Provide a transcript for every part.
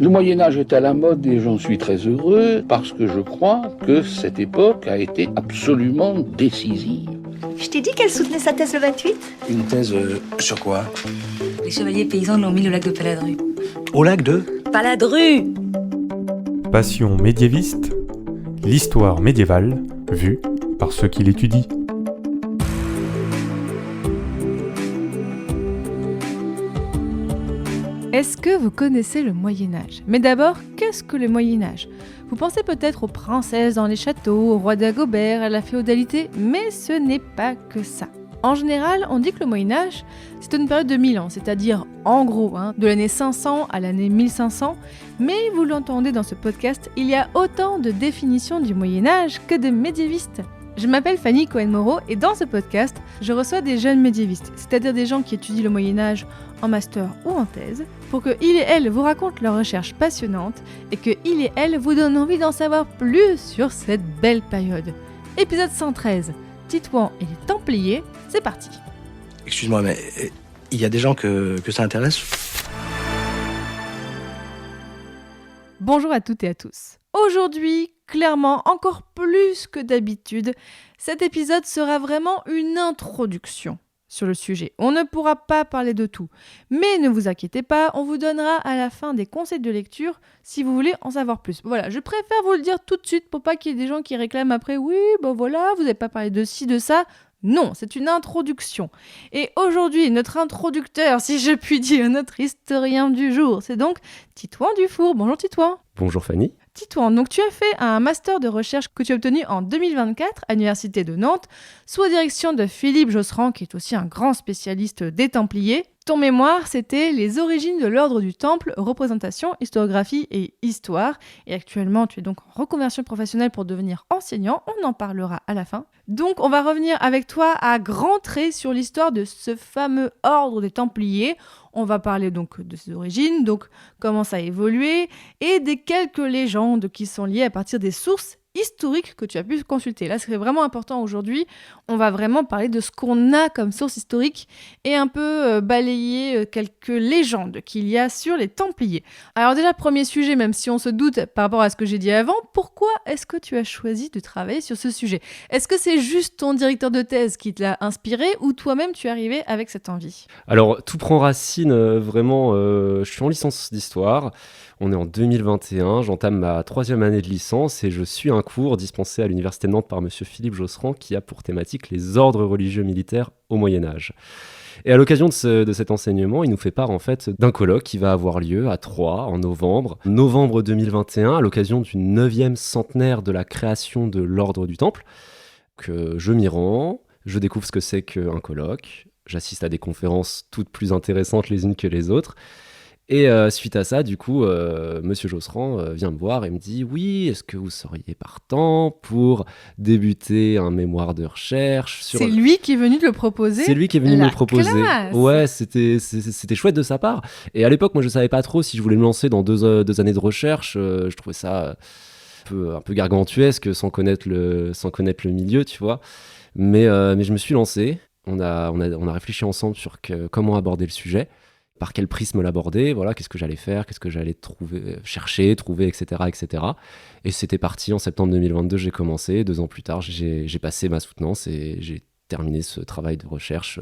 Le Moyen-Âge est à la mode et j'en suis très heureux parce que je crois que cette époque a été absolument décisive. Je t'ai dit qu'elle soutenait sa thèse le 28 ? Une thèse sur quoi ? Les chevaliers paysans l'ont mis au lac de Paladru. Au lac de Paladru ! Passion médiéviste, l'histoire médiévale vue par ceux qui l'étudient. Est-ce que vous connaissez le Moyen-Âge ? Mais d'abord, qu'est-ce que le Moyen-Âge ? Vous pensez peut-être aux princesses dans les châteaux, au roi d'Agobert, à la féodalité, mais ce n'est pas que ça. En général, on dit que le Moyen-Âge, c'est une période de 1000 ans, c'est-à-dire, en gros, de l'année 500 à l'année 1500, mais vous l'entendez dans ce podcast, il y a autant de définitions du Moyen-Âge que de médiévistes. Je m'appelle Fanny Cohen-Moreau et dans ce podcast, je reçois des jeunes médiévistes, c'est-à-dire des gens qui étudient le Moyen-Âge en master ou en thèse, pour qu'ils et elles vous racontent leurs recherches passionnantes et qu'ils et elles vous donnent envie d'en savoir plus sur cette belle période. Épisode 113, Titouan et les Templiers, c'est parti. Excuse-moi, mais il y a des gens que ça intéresse ? Bonjour à toutes et à tous. Aujourd'hui, clairement, encore plus que d'habitude, cet épisode sera vraiment une introduction sur le sujet. On ne pourra pas parler de tout, mais ne vous inquiétez pas, on vous donnera à la fin des conseils de lecture si vous voulez en savoir plus. Voilà, je préfère vous le dire tout de suite pour pas qu'il y ait des gens qui réclament après « Oui, ben voilà, vous n'avez pas parlé de ci, de ça ». Non, c'est une introduction. Et aujourd'hui, notre introducteur, si je puis dire, notre historien du jour, c'est donc Titouan Dufour. Bonjour Titouan. Bonjour Fanny. Titouan, donc tu as fait un master de recherche que tu as obtenu en 2024 à l'Université de Nantes, sous la direction de Philippe Josserand, qui est aussi un grand spécialiste des Templiers. Ton mémoire, c'était Les origines de l'ordre du Temple, représentation, historiographie et histoire. Et actuellement, tu es donc en reconversion professionnelle pour devenir enseignant. On en parlera à la fin. Donc, on va revenir avec toi à grands traits sur l'histoire de ce fameux ordre des Templiers. On va parler donc de ses origines, donc comment ça a évolué, et des quelques légendes qui sont liées à partir des sources historiques que tu as pu consulter. Là, c'est vraiment important aujourd'hui. On va vraiment parler de ce qu'on a comme source historique et un peu balayer quelques légendes qu'il y a sur les Templiers. Alors déjà, premier sujet, même si on se doute par rapport à ce que j'ai dit avant, pourquoi est-ce que tu as choisi de travailler sur ce sujet ? Est-ce que c'est juste ton directeur de thèse qui te l'a inspiré ou toi-même tu es arrivé avec cette envie ? Alors, tout prend racine, vraiment, je suis en licence d'histoire, on est en 2021, j'entame ma 3e année de licence et je suis un cours dispensé à l'Université de Nantes par monsieur Philippe Josserand qui a pour thématique les ordres religieux militaires au Moyen-Âge. Et à l'occasion de cet enseignement, il nous fait part en fait d'un colloque qui va avoir lieu à Troyes en novembre 2021, à l'occasion du 9e centenaire de la création de l'ordre du Temple. Que je m'y rends, je découvre ce que c'est qu'un colloque, j'assiste à des conférences toutes plus intéressantes les unes que les autres. Et suite à ça, du coup, monsieur Josserand vient me voir et me dit « Oui, est-ce que vous seriez partant pour débuter un mémoire de recherche sur… » C'est lui qui est venu te le proposer ? C'est lui qui est venu me le proposer. Classe. Ouais, c'était chouette de sa part. Et à l'époque, moi, je savais pas trop si je voulais me lancer dans deux années de recherche. Je trouvais ça un peu gargantuesque sans connaître le milieu, tu vois. Mais je me suis lancé. On a réfléchi ensemble sur comment aborder le sujet. Par quel prisme l'aborder, voilà, qu'est-ce que j'allais faire, qu'est-ce que j'allais chercher, trouver, etc., etc. Et c'était parti en septembre 2022, j'ai commencé. 2 ans plus tard, j'ai passé ma soutenance et j'ai terminé ce travail de recherche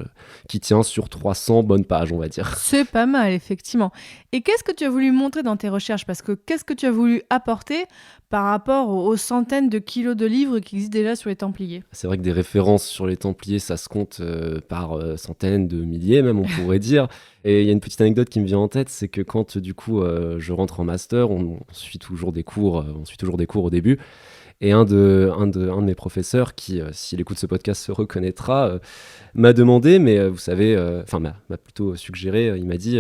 qui tient sur 300 bonnes pages, on va dire. C'est pas mal, effectivement. Et qu'est-ce que tu as voulu montrer dans tes recherches ? Parce que qu'est-ce que tu as voulu apporter par rapport aux centaines de kilos de livres qui existent déjà sur les Templiers ? C'est vrai que des références sur les Templiers, ça se compte par centaines de milliers même, on pourrait dire. Et il y a une petite anecdote qui me vient en tête, c'est que quand du coup je rentre en master, on suit toujours des cours au début. Et un de mes professeurs, qui, s'il écoute ce podcast, se reconnaîtra, m'a demandé, mais vous savez, m'a plutôt suggéré, il m'a dit,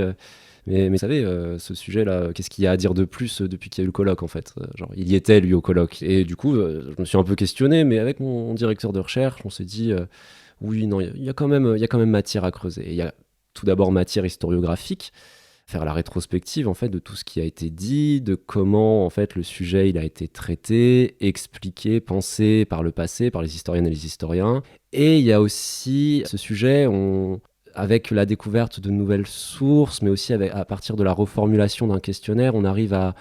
mais vous savez, ce sujet-là, qu'est-ce qu'il y a à dire de plus depuis qu'il y a eu le colloque, en fait ? Genre, il y était, lui, au colloque. Et du coup, je me suis un peu questionné, mais avec mon directeur de recherche, on s'est dit, oui, non, il y a quand même matière à creuser. Et il y a tout d'abord matière historiographique, faire la rétrospective en fait de tout ce qui a été dit, de comment en fait le sujet il a été traité, expliqué, pensé par le passé, par les historiennes et les historiens. Et il y a aussi ce sujet, avec la découverte de nouvelles sources, mais aussi à partir de la reformulation d'un questionnaire, on arrive à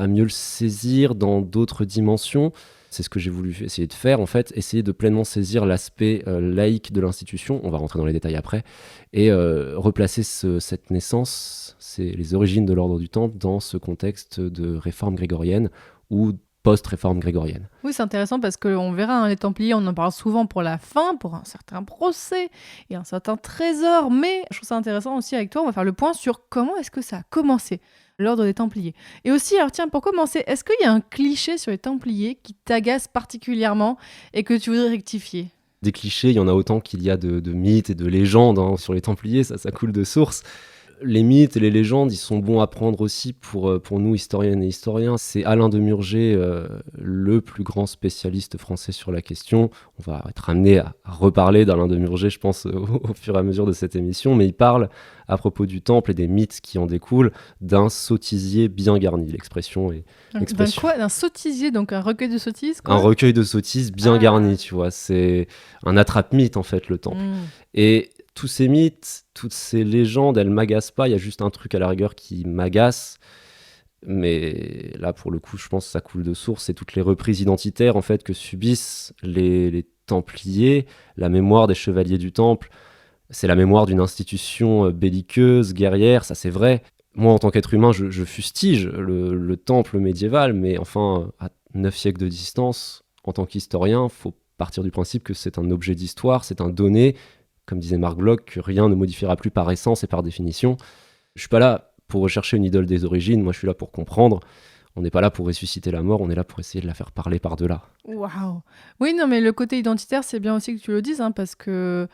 mieux le saisir dans d'autres dimensions. C'est ce que j'ai voulu essayer de faire, en fait, essayer de pleinement saisir l'aspect laïque de l'institution, on va rentrer dans les détails après, et replacer cette naissance, les origines de l'ordre du Temple, dans ce contexte de réforme grégorienne ou post-réforme grégorienne. Oui, c'est intéressant parce qu'on verra, les Templiers, on en parle souvent pour la fin, pour un certain procès et un certain trésor, mais je trouve ça intéressant aussi avec toi, on va faire le point sur comment est-ce que ça a commencé, l'ordre des Templiers. Et aussi, alors tiens, pour commencer, est-ce qu'il y a un cliché sur les Templiers qui t'agace particulièrement et que tu voudrais rectifier ? Des clichés, il y en a autant qu'il y a de mythes et de légendes sur les Templiers, ça coule de source. Les mythes et les légendes, ils sont bons à prendre aussi pour nous, historiennes et historiens. C'est Alain de Murger, le plus grand spécialiste français sur la question. On va être amené à reparler d'Alain de Murger, je pense, au fur et à mesure de cette émission. Mais il parle, à propos du Temple et des mythes qui en découlent, d'un sottisier bien garni. L'expression est... D'un sottisier, donc un recueil de sottises, quoi. Un recueil de sottises bien garni, tu vois. C'est un attrape-mythe, en fait, le Temple. Et tous ces mythes, toutes ces légendes, elles m'agacent pas. Il y a juste un truc à la rigueur qui m'agace. Mais là, pour le coup, je pense que ça coule de source. C'est toutes les reprises identitaires, en fait, que subissent les Templiers. La mémoire des chevaliers du Temple, c'est la mémoire d'une institution belliqueuse, guerrière, ça c'est vrai. Moi, en tant qu'être humain, je fustige le Temple médiéval, mais enfin, à 9 siècles de distance, en tant qu'historien, il faut partir du principe que c'est un objet d'histoire, c'est un donné, comme disait Marc Bloch, que rien ne modifiera plus par essence et par définition. Je suis pas là pour rechercher une idole des origines, moi je suis là pour comprendre. On n'est pas là pour ressusciter la mort, on est là pour essayer de la faire parler par-delà. Waouh. Oui, non, mais le côté identitaire, c'est bien aussi que tu le dises, parce que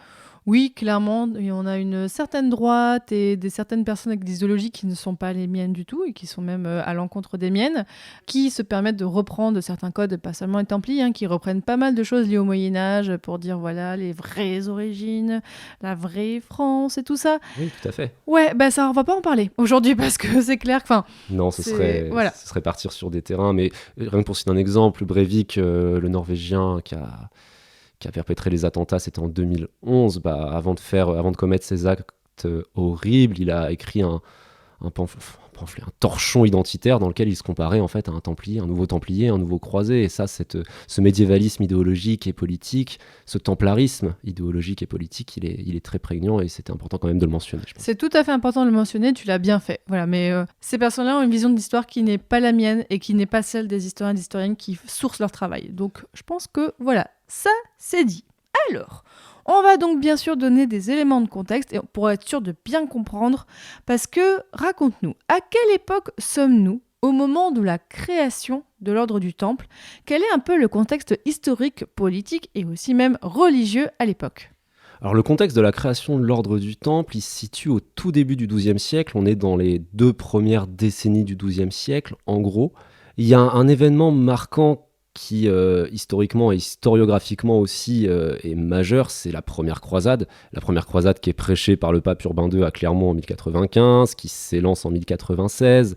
oui, clairement, on a une certaine droite et certaines personnes avec des idéologies qui ne sont pas les miennes du tout et qui sont même à l'encontre des miennes, qui se permettent de reprendre certains codes, pas seulement les Templiers, qui reprennent pas mal de choses liées au Moyen-Âge pour dire voilà les vraies origines, la vraie France et tout ça. Oui, tout à fait. Ouais, ça, on va pas en parler aujourd'hui parce que c'est clair que... Non, ce serait partir sur des terrains, mais rien que pour citer un exemple, Breivik, le Norvégien qui a perpétré les attentats, c'était en 2011. Avant de commettre ces actes horribles, il a écrit un pamphlet, un torchon identitaire dans lequel il se comparait en fait à un Templier, un nouveau Templier, un nouveau croisé. Et ça, ce médiévalisme idéologique et politique, ce templarisme idéologique et politique, il est très prégnant et c'était important quand même de le mentionner. Je pense. C'est tout à fait important de le mentionner, tu l'as bien fait. Voilà, mais ces personnes-là ont une vision de l'histoire qui n'est pas la mienne et qui n'est pas celle des historiens et des historiennes qui sourcent leur travail. Donc, je pense que voilà, ça, c'est dit. Alors, on va donc bien sûr donner des éléments de contexte pour être sûr de bien comprendre, parce que, raconte-nous, à quelle époque sommes-nous au moment de la création de l'ordre du Temple ? Quel est un peu le contexte historique, politique et aussi même religieux à l'époque ? Alors le contexte de la création de l'ordre du Temple, il se situe au tout début du XIIe siècle, on est dans les 2 premières décennies du XIIe siècle, en gros. Il y a un événement marquant qui historiquement et historiographiquement aussi est majeur, c'est la première croisade. La première croisade qui est prêchée par le pape Urbain II à Clermont en 1095, qui s'élance en 1096,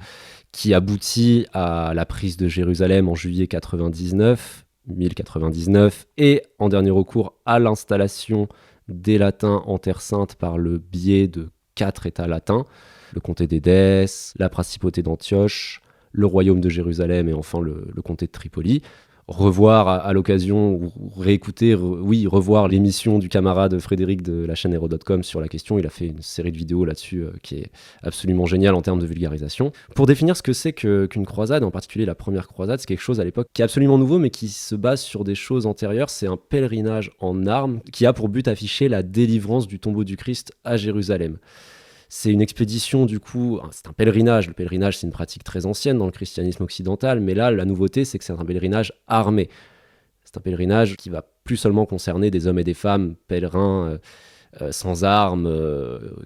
qui aboutit à la prise de Jérusalem en juillet 1099, et en dernier recours à l'installation des latins en Terre Sainte par le biais de 4 États latins, le comté d'Édesse, la principauté d'Antioche, le royaume de Jérusalem et enfin le comté de Tripoli. Revoir à l'occasion, ou réécouter, revoir l'émission du camarade Frédéric de la chaîne Hero.com sur la question. Il a fait une série de vidéos là-dessus qui est absolument géniale en termes de vulgarisation. Pour définir ce que c'est qu'une croisade, en particulier la première croisade, c'est quelque chose à l'époque qui est absolument nouveau mais qui se base sur des choses antérieures. C'est un pèlerinage en armes qui a pour but affiché la délivrance du tombeau du Christ à Jérusalem. C'est une expédition, du coup, c'est un pèlerinage. Le pèlerinage, c'est une pratique très ancienne dans le christianisme occidental, mais là, la nouveauté, c'est que c'est un pèlerinage armé. C'est un pèlerinage qui va plus seulement concerner des hommes et des femmes pèlerins sans armes,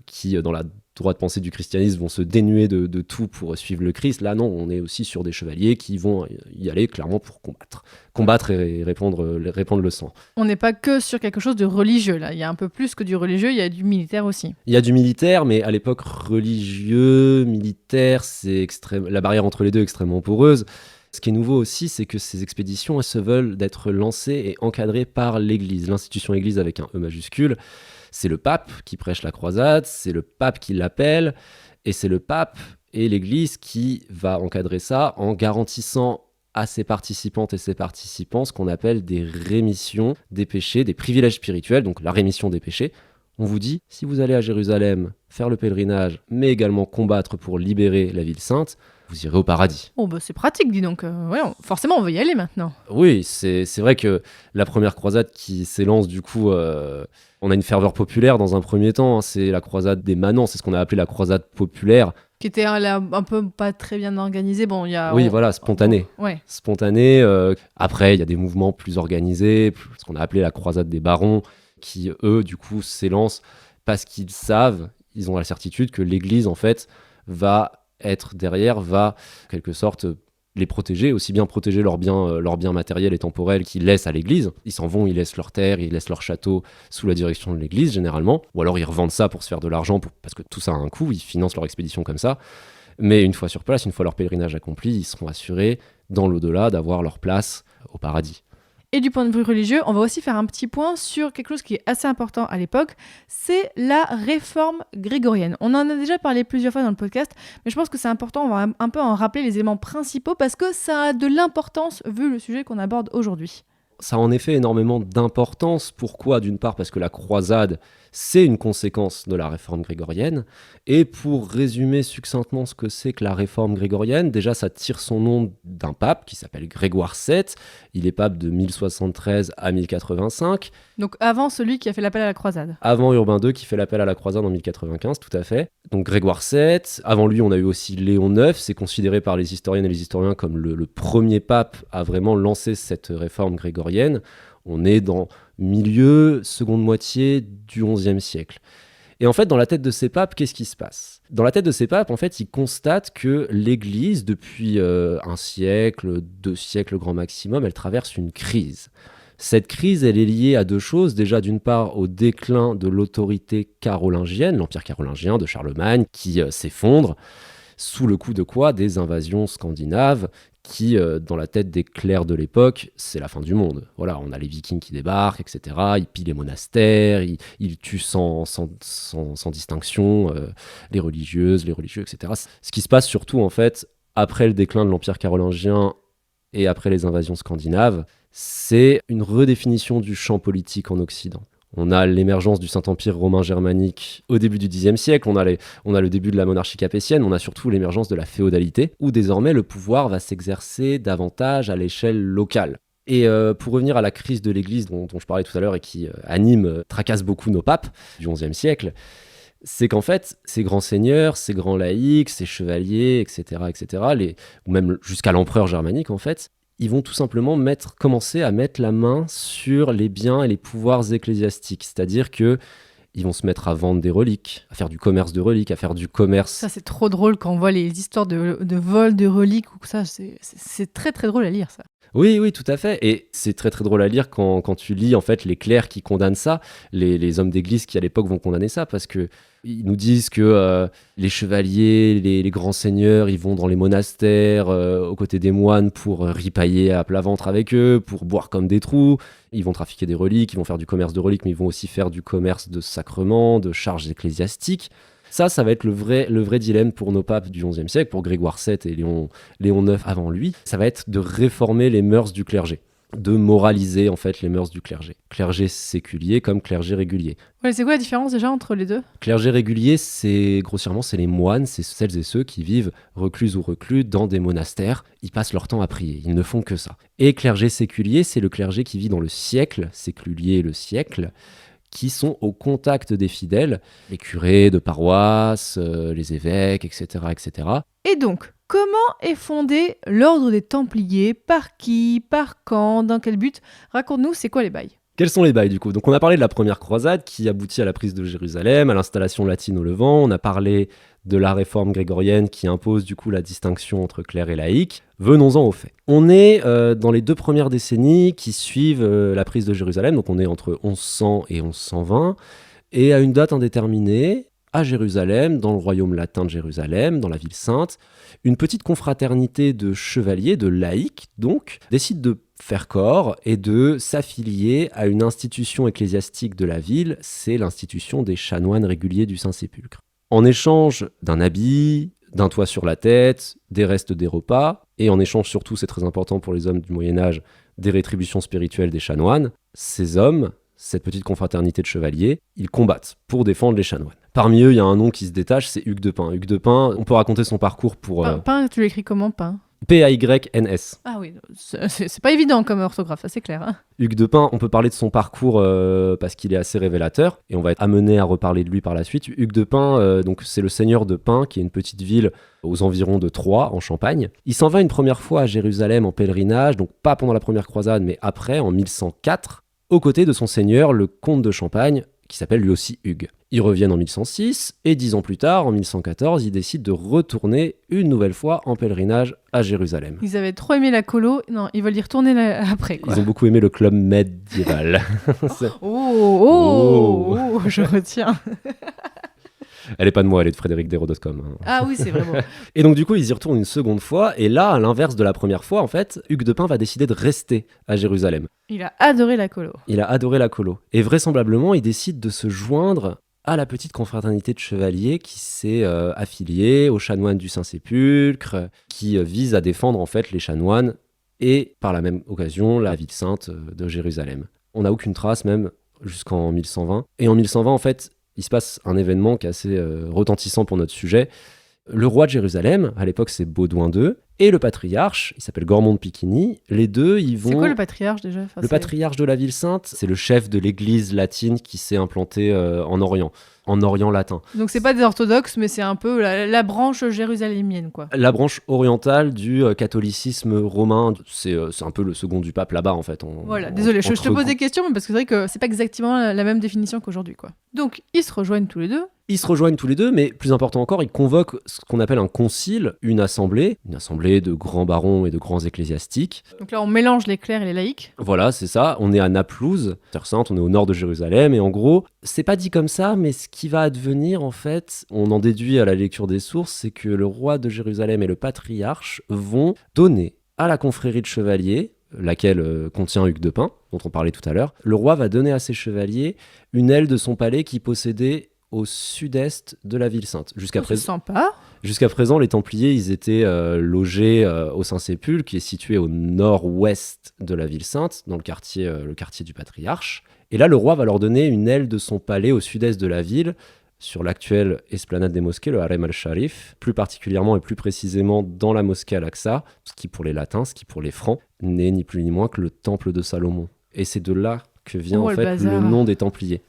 qui, dans la droite pensée du christianisme, vont se dénuer de tout pour suivre le Christ. Là, non, on est aussi sur des chevaliers qui vont y aller clairement pour combattre et répandre le sang. On n'est pas que sur quelque chose de religieux, là. Il y a un peu plus que du religieux, il y a du militaire aussi. Il y a du militaire, mais à l'époque, religieux, militaire, la barrière entre les deux est extrêmement poreuse. Ce qui est nouveau aussi, c'est que ces expéditions, elles se veulent d'être lancées et encadrées par l'Église, l'institution Église avec un E majuscule. c'est le pape qui prêche la croisade, c'est le pape qui l'appelle, et c'est le pape et l'Église qui va encadrer ça en garantissant à ses participantes et ses participants ce qu'on appelle des rémissions des péchés, des privilèges spirituels, donc la rémission des péchés. On vous dit, si vous allez à Jérusalem faire le pèlerinage, mais également combattre pour libérer la ville sainte, vous irez au paradis. Oh, c'est pratique, dis donc. Forcément, on veut y aller maintenant. Oui, c'est vrai que la première croisade qui s'élance, du coup, on a une ferveur populaire dans un premier temps. Hein, c'est la croisade des manants, c'est ce qu'on a appelé la croisade populaire. Qui était un peu pas très bien organisée. Bon, Voilà, spontané. Ouais. Spontané. Après, il y a des mouvements plus organisés, ce qu'on a appelé la croisade des barons, qui, eux, du coup, s'élancent parce qu'ils savent, ils ont la certitude que l'Église, en fait, va être derrière, va, en quelque sorte, les protéger, aussi bien protéger leurs biens matériels et temporels qu'ils laissent à l'Église. Ils s'en vont, ils laissent leurs terres, ils laissent leur château sous la direction de l'Église, généralement. Ou alors ils revendent ça pour se faire de l'argent, parce que tout ça a un coût, ils financent leur expédition comme ça. Mais une fois sur place, une fois leur pèlerinage accompli, ils seront assurés, dans l'au-delà, d'avoir leur place au paradis. Et du point de vue religieux, on va aussi faire un petit point sur quelque chose qui est assez important à l'époque, c'est la réforme grégorienne. On en a déjà parlé plusieurs fois dans le podcast, mais je pense que c'est important, on va un peu en rappeler les éléments principaux parce que ça a de l'importance vu le sujet qu'on aborde aujourd'hui. Ça a en effet énormément d'importance. Pourquoi ? D'une part parce que la croisade, c'est une conséquence de la réforme grégorienne. Et pour résumer succinctement ce que c'est que la réforme grégorienne, déjà ça tire son nom d'un pape qui s'appelle Grégoire VII. Il est pape de 1073 à 1085. Donc avant celui qui a fait l'appel à la croisade. Avant Urbain II qui fait l'appel à la croisade en 1095, tout à fait. Donc Grégoire VII. Avant lui, on a eu aussi Léon IX. C'est considéré par les historiennes et les historiens comme le premier pape à vraiment lancer cette réforme grégorienne. On est dans seconde moitié du XIe siècle. Et en fait, dans la tête de ces papes, qu'est-ce qui se passe ? Dans la tête de ces papes, en fait, ils constatent que l'Église, depuis un siècle, 2 siècles grand maximum, elle traverse une crise. Cette crise, elle est liée à 2 choses. Déjà, d'une part, au déclin de l'autorité carolingienne, l'Empire carolingien de Charlemagne, qui s'effondre, sous le coup de quoi ? Des invasions scandinaves, qui, dans la tête des clercs de l'époque, c'est la fin du monde. Voilà, on a les Vikings qui débarquent, etc. Ils pillent les monastères, ils tuent sans distinction les religieuses, les religieux, etc. Ce qui se passe surtout, en fait, après le déclin de l'Empire carolingien et après les invasions scandinaves, c'est une redéfinition du champ politique en Occident. On a l'émergence du Saint-Empire romain germanique au début du Xe siècle, on a le début de la monarchie capétienne, on a surtout l'émergence de la féodalité, où désormais le pouvoir va s'exercer davantage à l'échelle locale. Et pour revenir à la crise de l'Église dont je parlais tout à l'heure et qui tracasse beaucoup nos papes du XIe siècle, c'est qu'en fait, ces grands seigneurs, ces grands laïcs, ces chevaliers, etc., ou même jusqu'à l'empereur germanique, en fait, ils vont tout simplement commencer à mettre la main sur les biens et les pouvoirs ecclésiastiques. C'est-à-dire que ils vont se mettre à vendre des reliques, à faire du commerce de reliques, à faire du commerce. Ça, c'est trop drôle quand on voit les histoires de vol de reliques ou ça. C'est très, très drôle à lire, ça. Oui, tout à fait. Et c'est très, très drôle à lire quand tu lis, en fait, les clercs qui condamnent ça, les hommes d'église qui, à l'époque, vont condamner ça, parce que ils nous disent que les chevaliers, les grands seigneurs, ils vont dans les monastères aux côtés des moines pour ripailler à plat ventre avec eux, pour boire comme des trous. Ils vont trafiquer des reliques, ils vont faire du commerce de reliques, mais ils vont aussi faire du commerce de sacrements, de charges ecclésiastiques. Ça va être le vrai dilemme pour nos papes du XIe siècle, pour Grégoire VII et Léon IX avant lui. Ça va être de réformer les mœurs du clergé, de moraliser en fait les mœurs du clergé. Clergé séculier comme clergé régulier. Ouais, c'est quoi la différence déjà entre les deux ? Clergé régulier, c'est les moines, c'est celles et ceux qui vivent reclus ou reclus dans des monastères. Ils passent leur temps à prier, ils ne font que ça. Et clergé séculier, c'est le clergé qui vit dans le siècle, séculier le siècle, qui sont au contact des fidèles, les curés de paroisse, les évêques, etc., etc. Et donc, comment est fondé l'ordre des Templiers ? Par qui ? Par quand ? Dans quel but ? Raconte-nous, c'est quoi les bails ? Quels sont les bails du coup ? Donc on a parlé de la première croisade qui aboutit à la prise de Jérusalem, à l'installation latine au Levant. On a parlé de la réforme grégorienne qui impose du coup la distinction entre clerc et laïc. Venons-en aux faits. On est dans les 2 premières décennies qui suivent la prise de Jérusalem, donc on est entre 1100 et 1120, et à une date indéterminée, à Jérusalem, dans le royaume latin de Jérusalem, dans la ville sainte, une petite confraternité de chevaliers, de laïcs donc, décide de faire corps et de s'affilier à une institution ecclésiastique de la ville, c'est l'institution des chanoines réguliers du Saint-Sépulcre. En échange d'un habit, d'un toit sur la tête, des restes des repas, et en échange surtout, c'est très important pour les hommes du Moyen-Âge, des rétributions spirituelles des chanoines, ces hommes, cette petite confraternité de chevaliers, ils combattent pour défendre les chanoines. Parmi eux, il y a un nom qui se détache, c'est Hugues de Pint. Hugues de Pint, on peut raconter son parcours pour... Pint, tu l'écris comment, Pint? P-A-Y-N-S. Ah oui, c'est pas évident comme orthographe, ça c'est clair. Hein. Hugues de Pint, on peut parler de son parcours parce qu'il est assez révélateur, et on va être amené à reparler de lui par la suite. Hugues de Pint, donc c'est le seigneur de Pint, qui est une petite ville aux environs de Troyes, en Champagne. Il s'en va une première fois à Jérusalem en pèlerinage, donc pas pendant la première croisade, mais après, en 1104, aux côtés de son seigneur, le comte de Champagne, qui s'appelle lui aussi Hugues. Ils reviennent en 1106, et 10 ans plus tard, en 1114, ils décident de retourner une nouvelle fois en pèlerinage à Jérusalem. Ils avaient trop aimé la colo, non, ils veulent y retourner après. Quoi. Ils ont beaucoup aimé le club médiéval. Je retiens. Elle est pas de moi, elle est de Frédéric Desrodoscom. Hein. Ah oui, c'est vraiment. Et donc du coup, ils y retournent une seconde fois, et là, à l'inverse de la première fois, en fait, Hugues de Pint va décider de rester à Jérusalem. Il a adoré la colo. Il a adoré la colo. Et vraisemblablement, il décide de se joindre à la petite confraternité de chevaliers qui s'est affiliée aux chanoines du Saint-Sépulcre, qui vise à défendre en fait les chanoines et par la même occasion la ville sainte de Jérusalem. On n'a aucune trace même jusqu'en 1120. Et en 1120, en fait, il se passe un événement qui est assez retentissant pour notre sujet. Le roi de Jérusalem, à l'époque c'est Baudouin II, et le patriarche, il s'appelle Gormont de Piquigny, les deux, ils vont... C'est quoi le patriarche déjà? Le patriarche de la ville sainte, c'est le chef de l'église latine qui s'est implanté en Orient latin. Donc c'est pas des orthodoxes, mais c'est un peu la branche jérusalémienne, quoi. La branche orientale du catholicisme romain, c'est un peu le second du pape là-bas, en fait. Voilà, désolé, je te pose des questions, mais parce que c'est vrai que c'est pas exactement la même définition qu'aujourd'hui, quoi. Donc, ils se rejoignent tous les deux. Ils se rejoignent tous les deux, mais plus important encore, ils convoquent ce qu'on appelle un concile, une assemblée de grands barons et de grands ecclésiastiques. Donc là, on mélange les clercs et les laïcs. Voilà, c'est ça. On est à Naplouse, Terre Sainte, on est au nord de Jérusalem, et en gros, c'est pas dit comme ça, mais ce qui va advenir, en fait, on en déduit à la lecture des sources, c'est que le roi de Jérusalem et le patriarche vont donner à la confrérie de chevaliers, laquelle contient Hugues de Pint, dont on parlait tout à l'heure, le roi va donner à ses chevaliers une aile de son palais qui possédait au sud-est de la ville sainte. Jusqu'à présent, les Templiers, ils étaient logés au Saint-Sépulcre, qui est situé au nord-ouest de la ville sainte, dans le quartier du Patriarche. Et là, le roi va leur donner une aile de son palais au sud-est de la ville, sur l'actuelle esplanade des mosquées, le Harem al-Sharif, plus particulièrement et plus précisément dans la mosquée Al-Aqsa, ce qui pour les latins, ce qui pour les francs, n'est ni plus ni moins que le temple de Salomon. Et c'est de là que vient le nom des Templiers.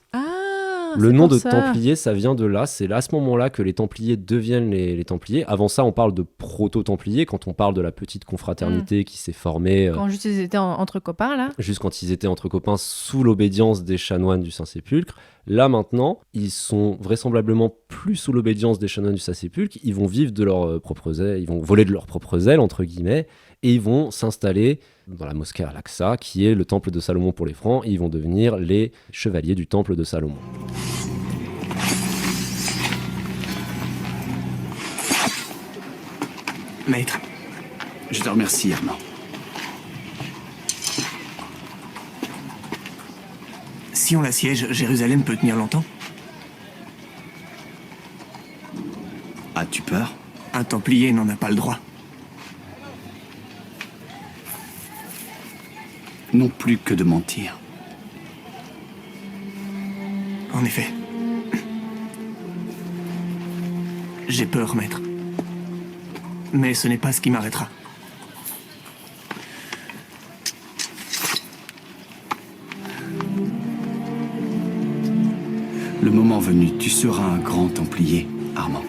Le nom de Templier, ça vient de là. C'est là, à ce moment-là, que les Templiers deviennent les Templiers. Avant ça, on parle de proto-Templiers, quand on parle de la petite confraternité qui s'est formée... Quand juste ils étaient entre copains, là. Juste quand ils étaient entre copains, sous l'obédience des chanoines du Saint-Sépulcre. Là, maintenant, ils sont vraisemblablement plus sous l'obédience des chanoines du Saint-Sépulcre. Ils vont vivre de leurs propres ailes, ils vont voler de leurs propres ailes, entre guillemets, et ils vont s'installer dans la mosquée Al-Aqsa, qui est le temple de Salomon pour les Francs, et ils vont devenir les chevaliers du temple de Salomon. Maître, je te remercie, Armand. Si on l'assiège, Jérusalem peut tenir longtemps? As-tu peur? Un Templier n'en a pas le droit. Non plus que de mentir. En effet. J'ai peur, maître. Mais ce n'est pas ce qui m'arrêtera. Le moment venu, tu seras un grand Templier, Armand.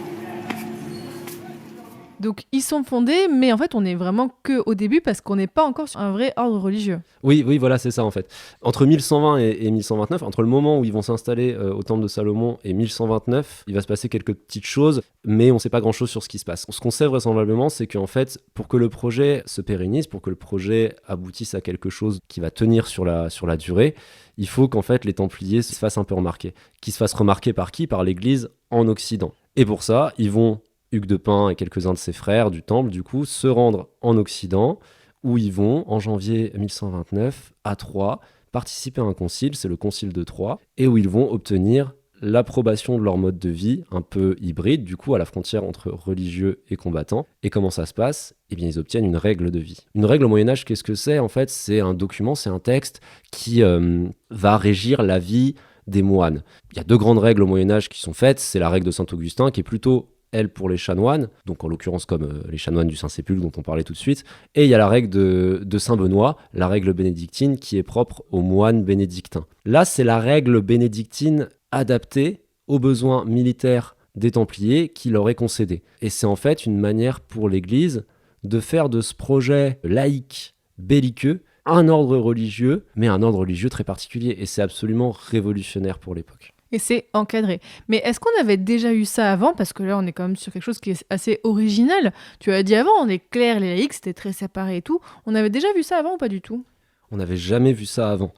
Donc ils sont fondés, mais en fait on est vraiment qu'au début parce qu'on n'est pas encore sur un vrai ordre religieux. Oui, voilà, c'est ça en fait. Entre 1120 et 1129, entre le moment où ils vont s'installer au temple de Salomon et 1129, il va se passer quelques petites choses, mais on ne sait pas grand-chose sur ce qui se passe. Ce qu'on sait vraisemblablement, c'est qu'en fait, pour que le projet se pérennise, pour que le projet aboutisse à quelque chose qui va tenir sur la durée, il faut qu'en fait les Templiers se fassent un peu remarquer. Qu'ils se fassent remarquer par qui? Par l'Église en Occident. Et pour ça, ils vont, Hugues de Pin et quelques-uns de ses frères du Temple, du coup, se rendre en Occident, où ils vont, en janvier 1129, à Troyes, participer à un concile, c'est le concile de Troyes, et où ils vont obtenir l'approbation de leur mode de vie, un peu hybride, du coup, à la frontière entre religieux et combattants. Et comment ça se passe ? Eh bien, ils obtiennent une règle de vie. Une règle au Moyen-Âge, qu'est-ce que c'est ? En fait, c'est un document, c'est un texte qui va régir la vie des moines. Il y a 2 grandes règles au Moyen-Âge qui sont faites. C'est la règle de Saint-Augustin, qui est plutôt, elle, pour les chanoines, donc en l'occurrence comme les chanoines du Saint-Sépulcre dont on parlait tout de suite. Et il y a la règle de Saint-Benoît, la règle bénédictine, qui est propre aux moines bénédictins. Là, c'est la règle bénédictine adaptée aux besoins militaires des Templiers qui leur est concédée. Et c'est en fait une manière pour l'Église de faire de ce projet laïque, belliqueux, un ordre religieux, mais un ordre religieux très particulier. Et c'est absolument révolutionnaire pour l'époque. Et c'est encadré. Mais est-ce qu'on avait déjà eu ça avant ? Parce que là, on est quand même sur quelque chose qui est assez original. Tu as dit avant, les clercs, les laïcs, c'était très séparé et tout. On avait déjà vu ça avant ou pas du tout ? On n'avait jamais vu ça avant.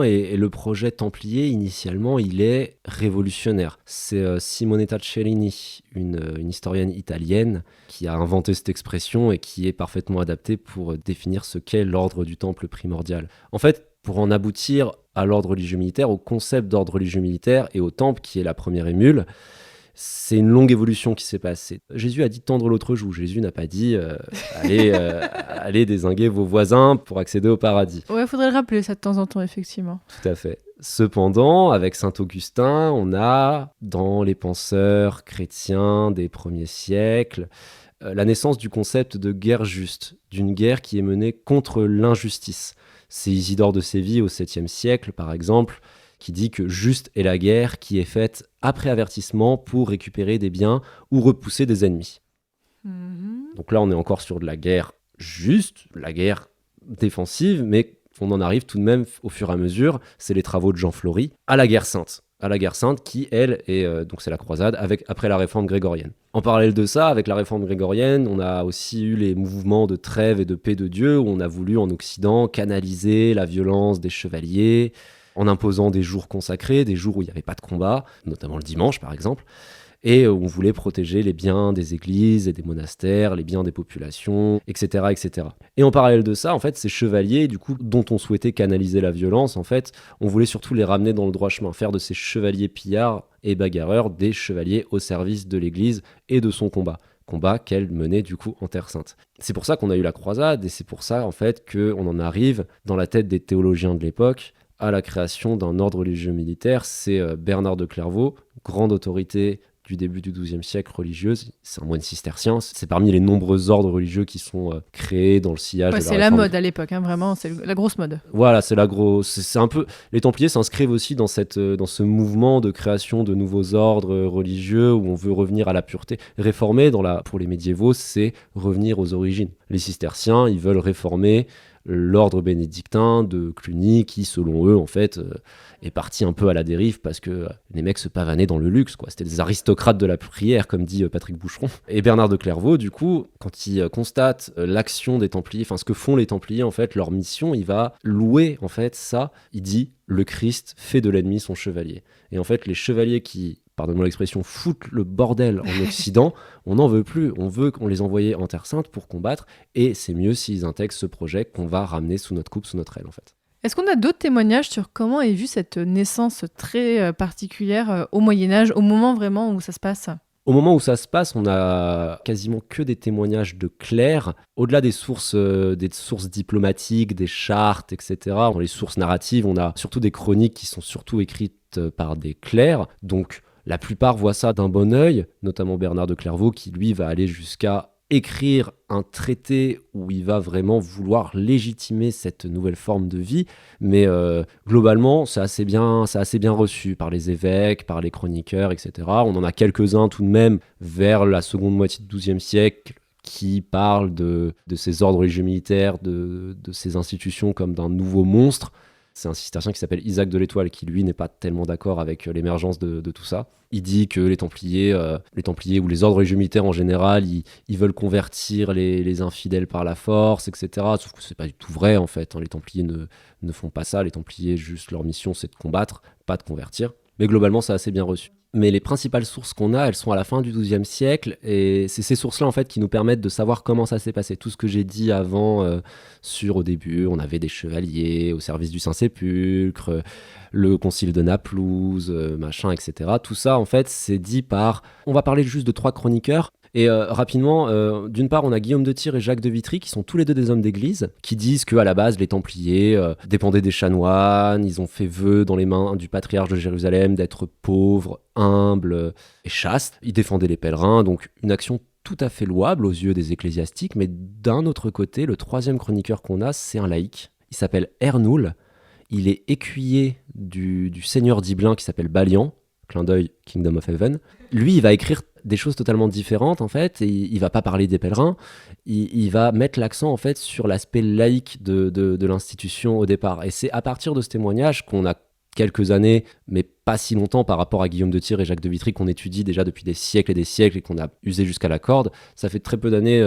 Et le projet Templier, initialement, il est révolutionnaire. C'est Simonetta Cellini, une historienne italienne, qui a inventé cette expression et qui est parfaitement adaptée pour définir ce qu'est l'ordre du Temple primordial. En fait, pour en aboutir à l'ordre religieux militaire, au concept d'ordre religieux militaire et au Temple, qui est la première émule, c'est une longue évolution qui s'est passée. Jésus a dit tendre l'autre joue. Jésus n'a pas dit allez dézinguer vos voisins pour accéder au paradis. Ouais, faudrait le rappeler ça de temps en temps, effectivement. Tout à fait. Cependant, avec saint Augustin, on a, dans les penseurs chrétiens des premiers siècles, la naissance du concept de guerre juste, d'une guerre qui est menée contre l'injustice. C'est Isidore de Séville au 7e siècle, par exemple, qui dit que juste est la guerre qui est faite après avertissement pour récupérer des biens ou repousser des ennemis. Donc là, on est encore sur de la guerre juste, la guerre défensive, mais on en arrive tout de même au fur et à mesure, c'est les travaux de Jean Flory, à la guerre sainte. À la guerre sainte qui, elle, est, donc c'est la croisade, après la réforme grégorienne. En parallèle de ça, avec la réforme grégorienne, on a aussi eu les mouvements de trêve et de paix de Dieu, où on a voulu en Occident canaliser la violence des chevaliers, en imposant des jours consacrés, des jours où il n'y avait pas de combat, notamment le dimanche par exemple, et on voulait protéger les biens des églises et des monastères, les biens des populations, etc., etc. Et en parallèle de ça, en fait, ces chevaliers, du coup, dont on souhaitait canaliser la violence, en fait, on voulait surtout les ramener dans le droit chemin, faire de ces chevaliers pillards et bagarreurs des chevaliers au service de l'église et de son combat qu'elle menait du coup en Terre Sainte. C'est pour ça qu'on a eu la croisade, et c'est pour ça, en fait, qu'on en arrive dans la tête des théologiens de l'époque à la création d'un ordre religieux militaire. C'est Bernard de Clairvaux, grande autorité du début du XIIe siècle religieuse. C'est un moine cistercien. C'est parmi les nombreux ordres religieux qui sont créés dans le sillage de la c'est réforme. la mode à l'époque, hein, vraiment, c'est la grosse mode. Voilà, c'est la grosse. C'est un peu. Les Templiers s'inscrivent aussi dans ce mouvement de création de nouveaux ordres religieux où on veut revenir à la pureté. Réformer, pour les médiévaux, c'est revenir aux origines. Les cisterciens, ils veulent réformer l'ordre bénédictin de Cluny qui, selon eux, en fait, est parti un peu à la dérive parce que les mecs se pavanaient dans le luxe, quoi. C'était des aristocrates de la prière, comme dit Patrick Boucheron. Et Bernard de Clairvaux, du coup, quand il constate l'action des Templiers, enfin ce que font les Templiers, en fait, leur mission, il va louer, en fait, ça. Il dit « Le Christ fait de l'ennemi son chevalier ». Et en fait, les chevaliers qui, pardonnez-moi l'expression, foutent le bordel en Occident, on n'en veut plus. On veut qu'on les envoie en Terre Sainte pour combattre, et c'est mieux s'ils intègrent ce projet qu'on va ramener sous notre coupe, sous notre aile, en fait. Est-ce qu'on a d'autres témoignages sur comment est vue cette naissance très particulière au Moyen-Âge, au moment vraiment où ça se passe ? Au moment où ça se passe, on a quasiment que des témoignages de clercs. Au-delà des sources diplomatiques, des chartes, etc., dans les sources narratives, on a surtout des chroniques qui sont surtout écrites par des clercs. Donc la plupart voient ça d'un bon œil, notamment Bernard de Clairvaux qui, lui, va aller jusqu'à écrire un traité où il va vraiment vouloir légitimer cette nouvelle forme de vie, mais globalement, c'est assez bien reçu par les évêques, par les chroniqueurs, etc. On en a quelques-uns tout de même vers la seconde moitié du XIIe siècle qui parlent de ces ordres religieux militaires, de ces institutions comme d'un nouveau monstre. C'est un cistercien qui s'appelle Isaac de l'Étoile qui, lui, n'est pas tellement d'accord avec l'émergence de tout ça. Il dit que les Templiers ou les ordres religieux militaires en général, ils veulent convertir les infidèles par la force, etc. Sauf que c'est pas du tout vrai, en fait. Les Templiers ne font pas ça. Les Templiers, juste leur mission, c'est de combattre, pas de convertir. Mais globalement, c'est assez bien reçu. Mais les principales sources qu'on a, elles sont à la fin du XIIe siècle, et c'est ces sources-là en fait qui nous permettent de savoir comment ça s'est passé. Tout ce que j'ai dit avant au début, on avait des chevaliers au service du Saint-Sépulcre, le concile de Naplouse, machin, etc. Tout ça en fait, c'est dit par... On va parler juste de 3 chroniqueurs. Et rapidement, d'une part, on a Guillaume de Tyr et Jacques de Vitry, qui sont tous les deux des hommes d'église, qui disent qu'à la base, les Templiers dépendaient des chanoines, ils ont fait vœu dans les mains du patriarche de Jérusalem d'être pauvres, humbles et chastes. Ils défendaient les pèlerins, donc une action tout à fait louable aux yeux des ecclésiastiques. Mais d'un autre côté, le 3e chroniqueur qu'on a, c'est un laïc. Il s'appelle Ernoul. Il est écuyer du seigneur d'Ibelin qui s'appelle Balian, clin d'œil Kingdom of Heaven. Lui, il va écrire des choses totalement différentes en fait, et il va pas parler des pèlerins, il va mettre l'accent en fait sur l'aspect laïque de l'institution au départ. Et c'est à partir de ce témoignage qu'on a quelques années, mais pas si longtemps par rapport à Guillaume de Tyr et Jacques de Vitry, qu'on étudie déjà depuis des siècles et qu'on a usé jusqu'à la corde. Ça fait très peu d'années,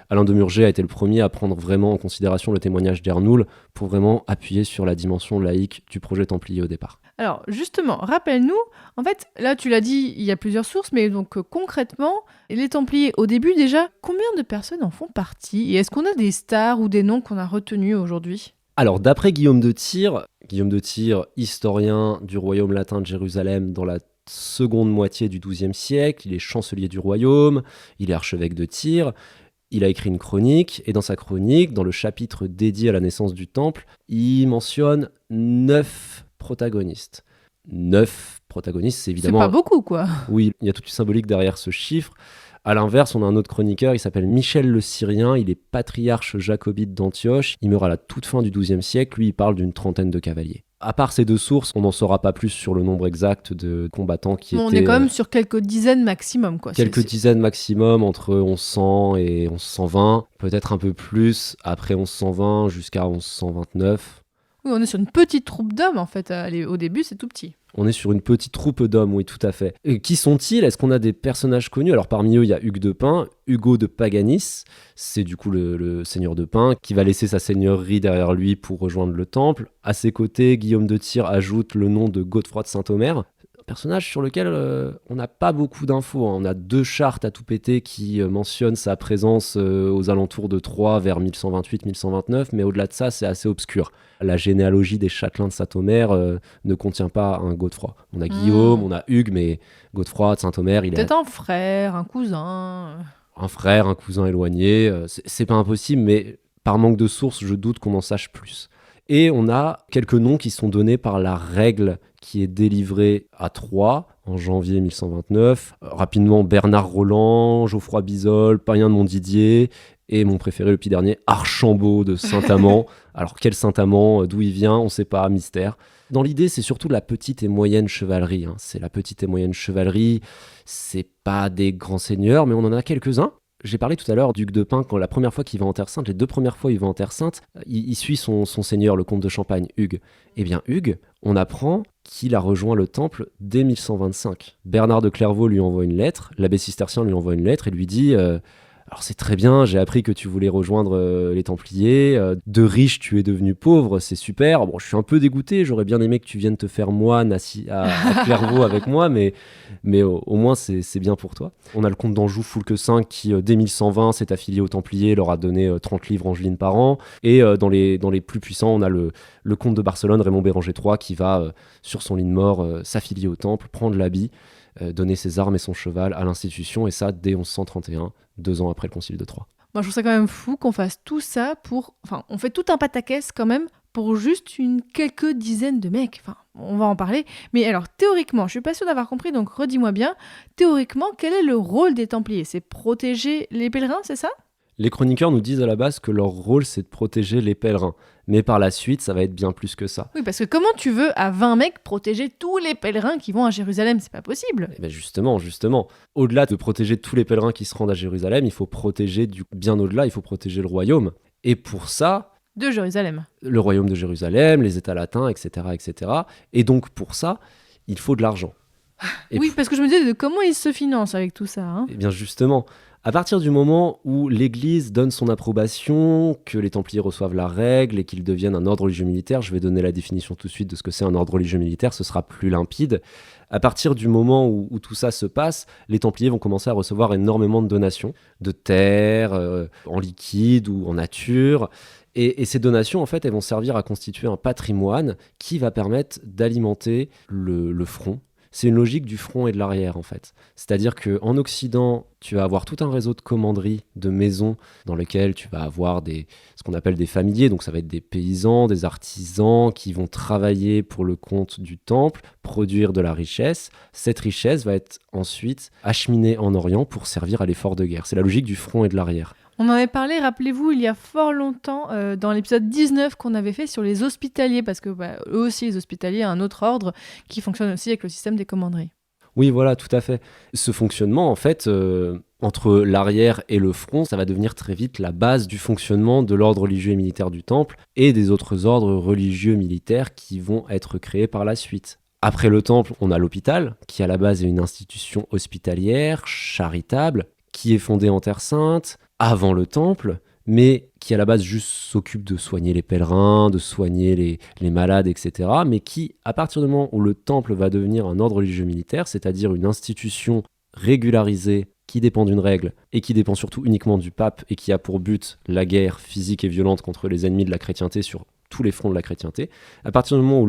Alain de Murger a été le premier à prendre vraiment en considération le témoignage d'Ernoul pour vraiment appuyer sur la dimension laïque du projet templier au départ. Alors justement, rappelle-nous, en fait, là tu l'as dit, il y a plusieurs sources, mais donc concrètement, les Templiers, au début déjà, combien de personnes en font partie ? Et est-ce qu'on a des stars ou des noms qu'on a retenus aujourd'hui ? Alors d'après Guillaume de Tyr, historien du royaume latin de Jérusalem dans la seconde moitié du XIIe siècle, il est chancelier du royaume, il est archevêque de Tyr, il a écrit une chronique, et dans sa chronique, dans le chapitre dédié à la naissance du temple, il mentionne 9 protagonistes. 9 protagonistes, c'est évidemment... C'est pas beaucoup, quoi. Oui, il y a toute une symbolique derrière ce chiffre. À l'inverse, on a un autre chroniqueur, il s'appelle Michel le Syrien, il est patriarche jacobite d'Antioche, il meurt à la toute fin du XIIe siècle, lui il parle d'une 30aine de cavaliers. À part ces 2 sources, on n'en saura pas plus sur le nombre exact de combattants qui étaient... On est quand même sur quelques dizaines maximum, quoi. Quelques dizaines maximum, entre 1100 et 1120, peut-être un peu plus, après 1120 jusqu'à 1129. Oui, on est sur une petite troupe d'hommes, en fait. Au début, c'est tout petit. On est sur une petite troupe d'hommes, oui, tout à fait. Et qui sont-ils ? Est-ce qu'on a des personnages connus ? Alors parmi eux, il y a Hugues de Pin, Hugo de Paganis, c'est du coup le seigneur de Pin, qui va laisser sa seigneurie derrière lui pour rejoindre le temple. À ses côtés, Guillaume de Tyr ajoute le nom de Godefroy de Saint-Omer, personnage sur lequel on n'a pas beaucoup d'infos. On a 2 chartes à tout péter qui mentionnent sa présence aux alentours de Troyes vers 1128-1129, mais au-delà de ça, c'est assez obscur. La généalogie des châtelains de Saint-Omer ne contient pas un Godefroy. On a Guillaume, on a Hugues, mais Godefroy de Saint-Omer, il est... Peut-être un frère, un cousin... Un frère, un cousin éloigné, c'est pas impossible, mais par manque de sources, je doute qu'on en sache plus. Et on a quelques noms qui sont donnés par la règle qui est délivrée à Troyes en janvier 1129. Rapidement, Bernard Roland, Geoffroy Bizol, Païen de Montdidier et mon préféré, le petit dernier, Archambault de Saint-Amand. Alors quel Saint-Amand, d'où il vient, on ne sait pas, mystère. Dans l'idée, c'est surtout la petite et moyenne chevalerie. C'est la petite et moyenne chevalerie, c'est pas des grands seigneurs, mais on en a quelques-uns. J'ai parlé tout à l'heure d'Hugues de Pin, quand la première fois qu'il va en Terre Sainte, les 2 premières fois il va en Terre Sainte, il suit son seigneur, le comte de Champagne, Hugues. Eh bien Hugues, on apprend qu'il a rejoint le temple dès 1125. Bernard de Clairvaux lui envoie une lettre, l'abbé cistercien lui envoie une lettre et lui dit alors c'est très bien, j'ai appris que tu voulais rejoindre les Templiers, de riche tu es devenu pauvre, c'est super, bon je suis un peu dégoûté, j'aurais bien aimé que tu viennes te faire moine à Clairvaux avec moi, mais au moins c'est bien pour toi. On a le comte d'Anjou Foulques V qui dès 1120 s'est affilié aux Templiers, leur a donné 30 livres angelines par an, et dans les plus puissants on a le comte de Barcelone, Raymond Béranger III, qui va sur son lit de mort s'affilier au temple, prendre l'habit, donner ses armes et son cheval à l'institution, et ça dès 1131, 2 ans après le concile de Troyes. Moi, je trouve ça quand même fou qu'on fasse tout ça pour... Enfin, on fait tout un pataquès quand même pour juste quelques dizaines de mecs. Enfin, on va en parler. Mais alors, théoriquement, je suis pas sûre d'avoir compris, donc redis-moi bien. Théoriquement, quel est le rôle des Templiers ? C'est protéger les pèlerins, c'est ça ? Les chroniqueurs nous disent à la base que leur rôle, c'est de protéger les pèlerins. Mais par la suite, ça va être bien plus que ça. Oui, parce que comment tu veux, à 20 mecs, protéger tous les pèlerins qui vont à Jérusalem ? C'est pas possible. Et bien justement. Au-delà de protéger tous les pèlerins qui se rendent à Jérusalem, il faut protéger, bien au-delà, il faut protéger le royaume. Et pour ça... De Jérusalem. Le royaume de Jérusalem, les États latins, etc., etc. Et donc, pour ça, il faut de l'argent. Oui, parce que je me disais de comment ils se financent avec tout ça. Eh bien justement, À partir du moment où l'Église donne son approbation, que les Templiers reçoivent la règle et qu'ils deviennent un ordre religieux militaire, je vais donner la définition tout de suite de ce que c'est un ordre religieux militaire, ce sera plus limpide. À partir du moment où tout ça se passe, les Templiers vont commencer à recevoir énormément de donations, de terres, en liquide ou en nature. Et ces donations, en fait, elles vont servir à constituer un patrimoine qui va permettre d'alimenter le front. C'est une logique du front et de l'arrière, en fait. C'est-à-dire qu'en Occident, tu vas avoir tout un réseau de commanderies, de maisons, dans lesquelles tu vas avoir ce qu'on appelle des familiers. Donc ça va être des paysans, des artisans qui vont travailler pour le compte du temple, produire de la richesse. Cette richesse va être ensuite acheminée en Orient pour servir à l'effort de guerre. C'est la logique du front et de l'arrière. On en avait parlé, rappelez-vous, il y a fort longtemps, dans l'épisode 19 qu'on avait fait sur les hospitaliers, parce que eux aussi, les hospitaliers, un autre ordre qui fonctionne aussi avec le système des commanderies. Oui, voilà, tout à fait. Ce fonctionnement, en fait, entre l'arrière et le front, ça va devenir très vite la base du fonctionnement de l'ordre religieux et militaire du Temple et des autres ordres religieux militaires qui vont être créés par la suite. Après le Temple, on a l'hôpital, qui à la base est une institution hospitalière, charitable, qui est fondée en Terre Sainte, avant le Temple, mais qui à la base juste s'occupe de soigner les pèlerins, de soigner les malades, etc. Mais qui, à partir du moment où le Temple va devenir un ordre religieux militaire, c'est-à-dire une institution régularisée qui dépend d'une règle et qui dépend surtout uniquement du pape et qui a pour but la guerre physique et violente contre les ennemis de la chrétienté sur tous les fronts de la chrétienté, à partir du moment où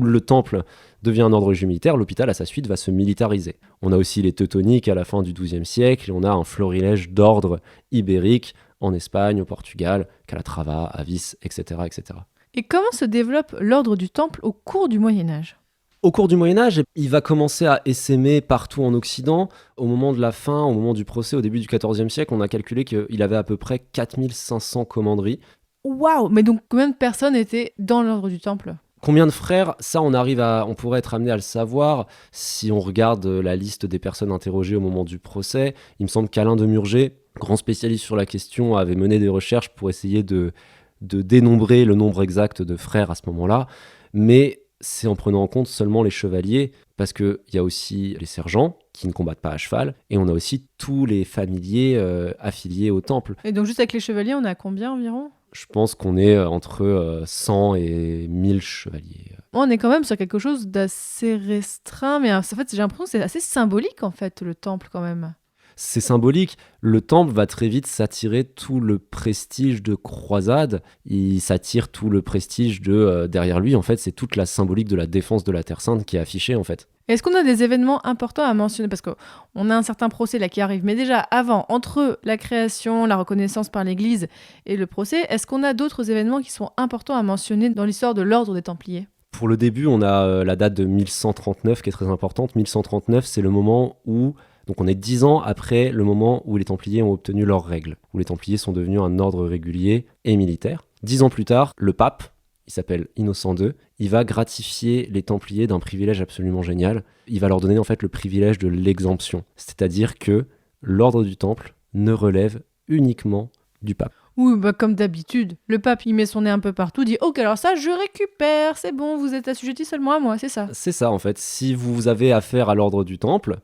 le Temple devient un ordre religieux militaire, l'hôpital à sa suite va se militariser. On a aussi les Teutoniques à la fin du XIIe siècle, et on a un florilège d'ordres ibériques en Espagne, au Portugal, Calatrava, Avis, etc., etc. Et comment se développe l'ordre du Temple au cours du Moyen-Âge ? Au cours du Moyen-Âge, il va commencer à essaimer partout en Occident. Au moment de la fin, au moment du procès, au début du XIVe siècle, on a calculé qu'il avait à peu près 4500 commanderies. Waouh! Mais donc combien de personnes étaient dans l'ordre du Temple? Combien de frères? Ça, on pourrait être amené à le savoir si on regarde la liste des personnes interrogées au moment du procès. Il me semble qu'Alain de Murger, grand spécialiste sur la question, avait mené des recherches pour essayer de dénombrer le nombre exact de frères à ce moment-là. Mais c'est en prenant en compte seulement les chevaliers, parce qu'il y a aussi les sergents qui ne combattent pas à cheval, et on a aussi tous les familiers affiliés au Temple. Et donc juste avec les chevaliers, on est à combien environ? Je pense qu'on est entre 100 et 1000 chevaliers. On est quand même sur quelque chose d'assez restreint, mais en fait, j'ai l'impression que c'est assez symbolique, en fait, le Temple, quand même. C'est symbolique. Le Temple va très vite s'attirer tout le prestige de croisade. Il s'attire tout le prestige derrière lui, en fait, c'est toute la symbolique de la défense de la Terre Sainte qui est affichée, en fait. Est-ce qu'on a des événements importants à mentionner? Parce qu'on a un certain procès là qui arrive, mais déjà avant, entre la création, la reconnaissance par l'Église et le procès, est-ce qu'on a d'autres événements qui sont importants à mentionner dans l'histoire de l'ordre des Templiers? Pour le début, on a la date de 1139 qui est très importante. 1139, c'est le moment où, donc on est 10 ans après le moment où les Templiers ont obtenu leurs règles, où les Templiers sont devenus un ordre régulier et militaire. 10 ans plus tard, le pape, il s'appelle Innocent II, il va gratifier les Templiers d'un privilège absolument génial. Il va leur donner en fait le privilège de l'exemption. C'est-à-dire que l'ordre du Temple ne relève uniquement du pape. Oui, comme d'habitude. Le pape, il met son nez un peu partout, dit « Ok, alors ça, je récupère, c'est bon, vous êtes assujettis seulement à moi, c'est ça. » C'est ça en fait. Si vous avez affaire à l'ordre du Temple,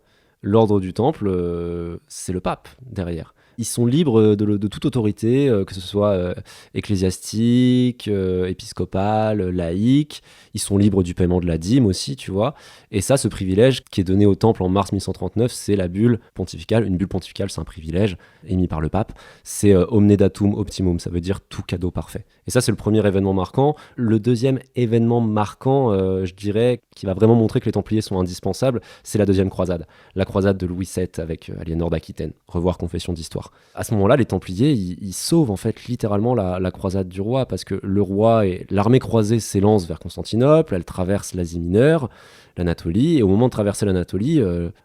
c'est le pape derrière. Ils sont libres de toute autorité, que ce soit ecclésiastique, épiscopale, laïque. Ils sont libres du paiement de la dîme aussi, tu vois. Et ça, ce privilège qui est donné au Temple en mars 1139, c'est la bulle pontificale. Une bulle pontificale, c'est un privilège émis par le pape. C'est omne datum optimum, ça veut dire tout cadeau parfait. Et ça, c'est le premier événement marquant. Le deuxième événement marquant, je dirais, qui va vraiment montrer que les Templiers sont indispensables, c'est la deuxième croisade. La croisade de Louis VII avec Aliénor d'Aquitaine. Revoir Confession d'Histoire. À ce moment-là, les Templiers, ils sauvent en fait littéralement la croisade du roi, parce que le roi et l'armée croisée s'élance vers Constantinople, elle traverse l'Asie mineure, l'Anatolie, et au moment de traverser l'Anatolie,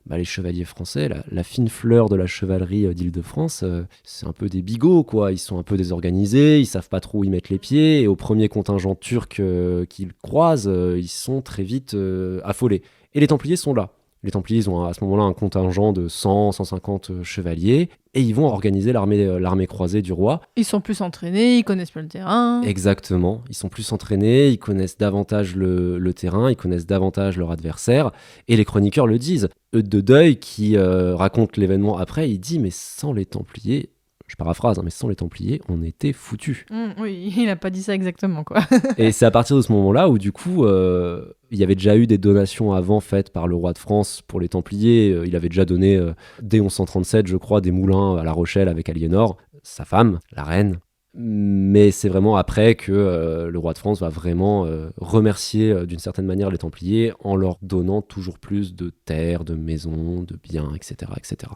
les chevaliers français, la fine fleur de la chevalerie d'Île-de-France, c'est un peu des bigots, quoi. Ils sont un peu désorganisés, ils savent pas trop où y mettre les pieds, et au premier contingent turc qu'ils croisent, ils sont très vite affolés. Et les Templiers sont là. Les Templiers, ils ont à ce moment-là un contingent de 100, 150 chevaliers, et ils vont organiser l'armée croisée du roi. Ils sont plus entraînés, ils connaissent mieux le terrain. Exactement, ils sont plus entraînés, ils connaissent davantage le terrain, ils connaissent davantage leur adversaire, et les chroniqueurs le disent. Eudes de Deuil, qui raconte l'événement après, il dit « mais sans les Templiers... » Je paraphrase, mais sans les Templiers, on était foutus. Oui, il n'a pas dit ça exactement, quoi. Et c'est à partir de ce moment-là où, du coup, il y avait déjà eu des donations avant faites par le roi de France pour les Templiers. Il avait déjà donné, dès 1137, je crois, des moulins à La Rochelle avec Aliénor, sa femme, la reine. Mais c'est vraiment après que le roi de France va vraiment remercier d'une certaine manière les Templiers en leur donnant toujours plus de terres, de maisons, de biens, etc. etc.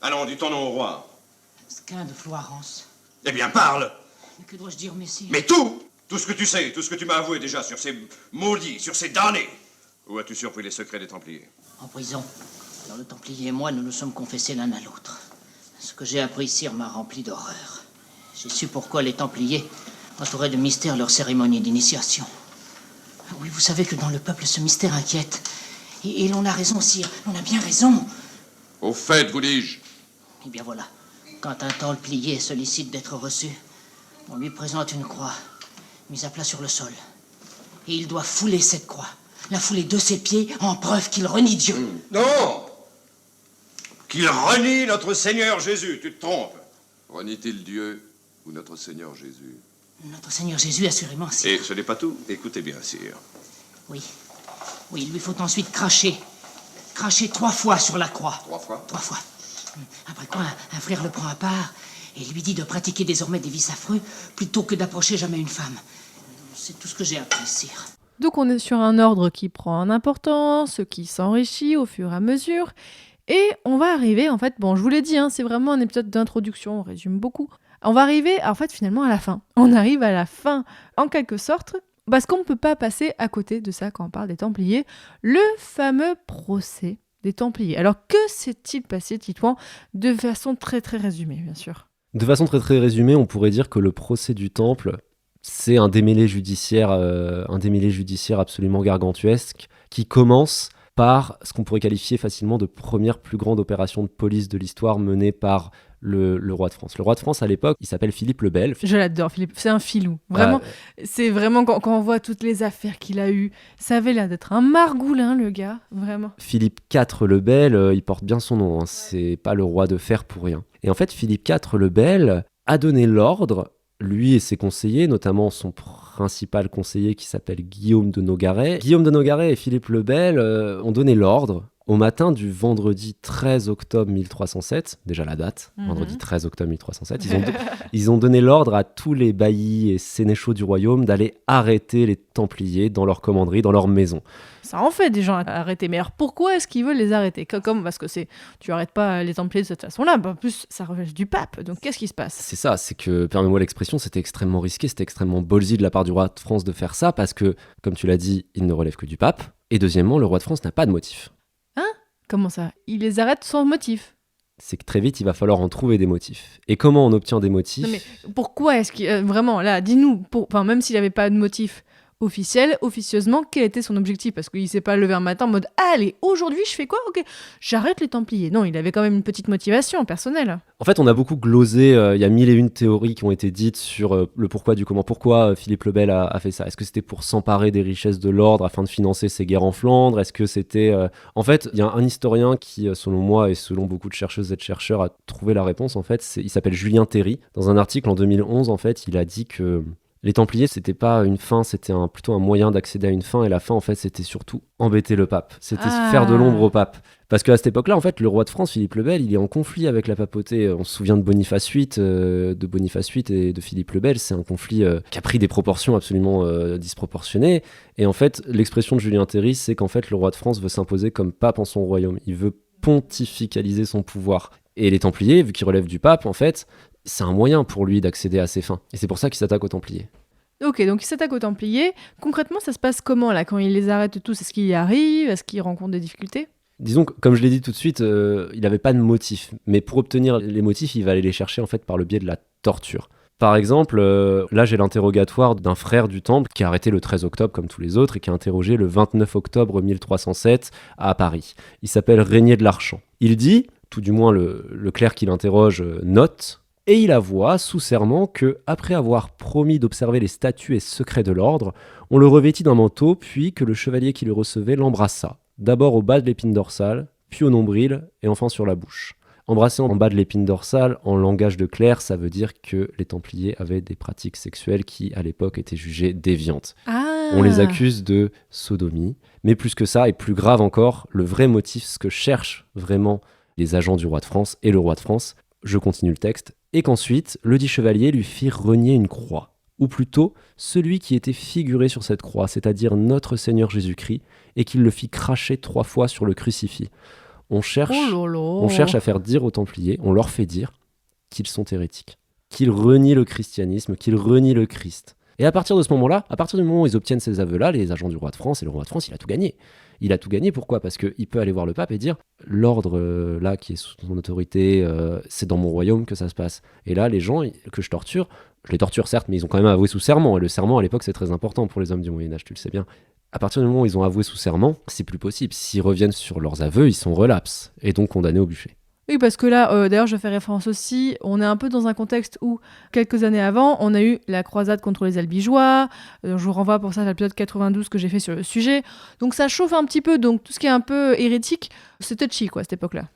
Allons, dis ton nom au roi. Squin de Florence. Eh bien, parle. Mais que dois-je dire, messire? Mais tout. Tout ce que tu sais, tout ce que tu m'as avoué déjà sur ces maudits, sur ces damnés. Où as-tu surpris les secrets des Templiers? En prison. Alors le Templier et moi, nous nous sommes confessés l'un à l'autre. Ce que j'ai appris, sire, m'a rempli d'horreur. J'ai su pourquoi les Templiers entouraient de mystère leur cérémonie d'initiation. Oui, vous savez que dans le peuple, ce mystère inquiète. Et l'on a raison, sire, l'on a bien raison. Au fait, vous dis-je. Eh bien voilà, quand un Templier sollicite d'être reçu, on lui présente une croix, mise à plat sur le sol. Et il doit fouler cette croix, la fouler de ses pieds en preuve qu'il renie Dieu. Non! Qu'il renie notre Seigneur Jésus, tu te trompes. Renie-t-il Dieu ou notre Seigneur Jésus? Notre Seigneur Jésus, assurément, sire. Et ce n'est pas tout. Écoutez bien, sire. Oui. Oui, il lui faut ensuite cracher. Cracher 3 fois sur la croix. 3 fois? 3 fois. Après quoi, un frère le prend à part et lui dit de pratiquer désormais des vices affreux plutôt que d'approcher jamais une femme. C'est tout ce que j'ai appris, sire. Donc on est sur un ordre qui prend en importance, qui s'enrichit au fur et à mesure. Et on va arriver, en fait, bon, je vous l'ai dit, c'est vraiment un épisode d'introduction, on résume beaucoup. On va arriver, en fait, finalement, à la fin. On arrive à la fin, en quelque sorte, parce qu'on ne peut pas passer à côté de ça quand on parle des Templiers, le fameux procès des Templiers. Alors, que s'est-il passé, Titouan, de façon très très résumée, bien sûr? De façon très très résumée, on pourrait dire que le procès du Temple, c'est un démêlé judiciaire absolument gargantuesque, qui commence par ce qu'on pourrait qualifier facilement de première plus grande opération de police de l'histoire menée par le roi de France. Le roi de France, à l'époque, il s'appelle Philippe le Bel. Je l'adore, Philippe. C'est un filou. Vraiment, c'est vraiment quand on voit toutes les affaires qu'il a eues, ça avait l'air d'être un margoulin, le gars. Vraiment. Philippe IV le Bel, il porte bien son nom. C'est pas le roi de fer pour rien. Et en fait, Philippe IV le Bel a donné l'ordre, lui et ses conseillers, notamment son principal conseiller qui s'appelle Guillaume de Nogaret. Guillaume de Nogaret et Philippe le Bel ont donné l'ordre au matin du vendredi 13 octobre 1307, déjà la date, vendredi 13 octobre 1307, ils ont donné l'ordre à tous les baillis et sénéchaux du royaume d'aller arrêter les Templiers dans leur commanderie, dans leur maison. Ça en fait des gens à arrêter, mais alors pourquoi est-ce qu'ils veulent les arrêter? Parce que tu arrêtes pas les Templiers de cette façon-là, en plus ça relève du pape, donc qu'est-ce qui se passe? C'est ça, c'est que, permets-moi l'expression, c'était extrêmement risqué, c'était extrêmement ballsy de la part du roi de France de faire ça, parce que, comme tu l'as dit, il ne relève que du pape, et deuxièmement, le roi de France n'a pas de motif. Comment ça? Il les arrête sans motif? C'est que très vite, il va falloir en trouver des motifs. Et comment on obtient des motifs? Non mais pourquoi est-ce qu'il... vraiment, là, dis-nous, même s'il n'avait pas de motif officiel, officieusement, quel était son objectif? Parce qu'il ne s'est pas levé un matin en mode « Allez, aujourd'hui, je fais quoi? Ok, j'arrête les Templiers. » Non, il avait quand même une petite motivation personnelle. En fait, on a beaucoup glosé, il y a 1001 théories qui ont été dites sur le pourquoi du comment. Pourquoi Philippe le Bel a fait ça? Est-ce que c'était pour s'emparer des richesses de l'ordre afin de financer ses guerres en Flandre? Est-ce que c'était... En fait, il y a un historien qui, selon moi et selon beaucoup de chercheuses et de chercheurs, a trouvé la réponse. En fait, il s'appelle Julien Théry. Dans un article en 2011, en fait, il a dit que les Templiers, c'était pas une fin, c'était plutôt un moyen d'accéder à une fin, et la fin, en fait, c'était surtout embêter le pape. C'était faire de l'ombre au pape. Parce qu'à cette époque-là, en fait, le roi de France, Philippe le Bel, il est en conflit avec la papauté. On se souvient de Boniface VIII, et de Philippe le Bel. C'est un conflit qui a pris des proportions absolument disproportionnées. Et en fait, l'expression de Julien Théry, c'est qu'en fait, le roi de France veut s'imposer comme pape en son royaume. Il veut pontificaliser son pouvoir. Et les Templiers, vu qu'ils relèvent du pape, en fait, c'est un moyen pour lui d'accéder à ses fins. Et c'est pour ça qu'il s'attaque aux Templiers. Ok, donc il s'attaque aux Templiers. Concrètement, ça se passe comment, là, quand il les arrête tous? Est-ce qu'il y arrive? Est-ce qu'il rencontre des difficultés? Disons que, comme je l'ai dit tout de suite, il n'avait pas de motif. Mais pour obtenir les motifs, il va aller les chercher, en fait, par le biais de la torture. Par exemple, là j'ai l'interrogatoire d'un frère du Temple qui a arrêté le 13 octobre comme tous les autres et qui a interrogé le 29 octobre 1307 à Paris. Il s'appelle Régnier de l'Archamp. Il dit, tout du moins le clerc qui l'interroge note, et il avoua sous serment que, après avoir promis d'observer les statuts et secrets de l'ordre, on le revêtit d'un manteau, puis que le chevalier qui le recevait l'embrassa, d'abord au bas de l'épine dorsale, puis au nombril, et enfin sur la bouche. Embrasser en bas de l'épine dorsale, en langage de clerc, ça veut dire que les Templiers avaient des pratiques sexuelles qui, à l'époque, étaient jugées déviantes. Ah. On les accuse de sodomie. Mais plus que ça, et plus grave encore, le vrai motif, ce que cherchent vraiment les agents du roi de France et le roi de France, je continue le texte, et qu'ensuite, le dit chevalier lui fit renier une croix. Ou plutôt, celui qui était figuré sur cette croix, c'est-à-dire notre Seigneur Jésus-Christ, et qu'il le fit cracher 3 fois sur le crucifix. On cherche à faire dire aux Templiers, on leur fait dire qu'ils sont hérétiques, qu'ils renient le christianisme, qu'ils renient le Christ. Et à partir de ce moment-là, à partir du moment où ils obtiennent ces aveux-là, les agents du roi de France et le roi de France, il a tout gagné. Il a tout gagné, pourquoi ? Parce qu'il peut aller voir le pape et dire « L'ordre là qui est sous son autorité, c'est dans mon royaume que ça se passe. Et là, les gens que je torture, je les torture certes, mais ils ont quand même avoué sous serment. Et le serment, à l'époque, c'est très important pour les hommes du Moyen-Âge, tu le sais bien. À partir du moment où ils ont avoué sous serment, c'est plus possible. S'ils reviennent sur leurs aveux, ils sont relapses et donc condamnés au bûcher. Oui, parce que là, d'ailleurs, je fais référence aussi, on est un peu dans un contexte où, quelques années avant, on a eu la croisade contre les Albigeois, je vous renvoie pour ça à l'épisode 92 que j'ai fait sur le sujet, donc ça chauffe un petit peu, donc tout ce qui est un peu hérétique, c'est touchy, quoi, à cette époque-là.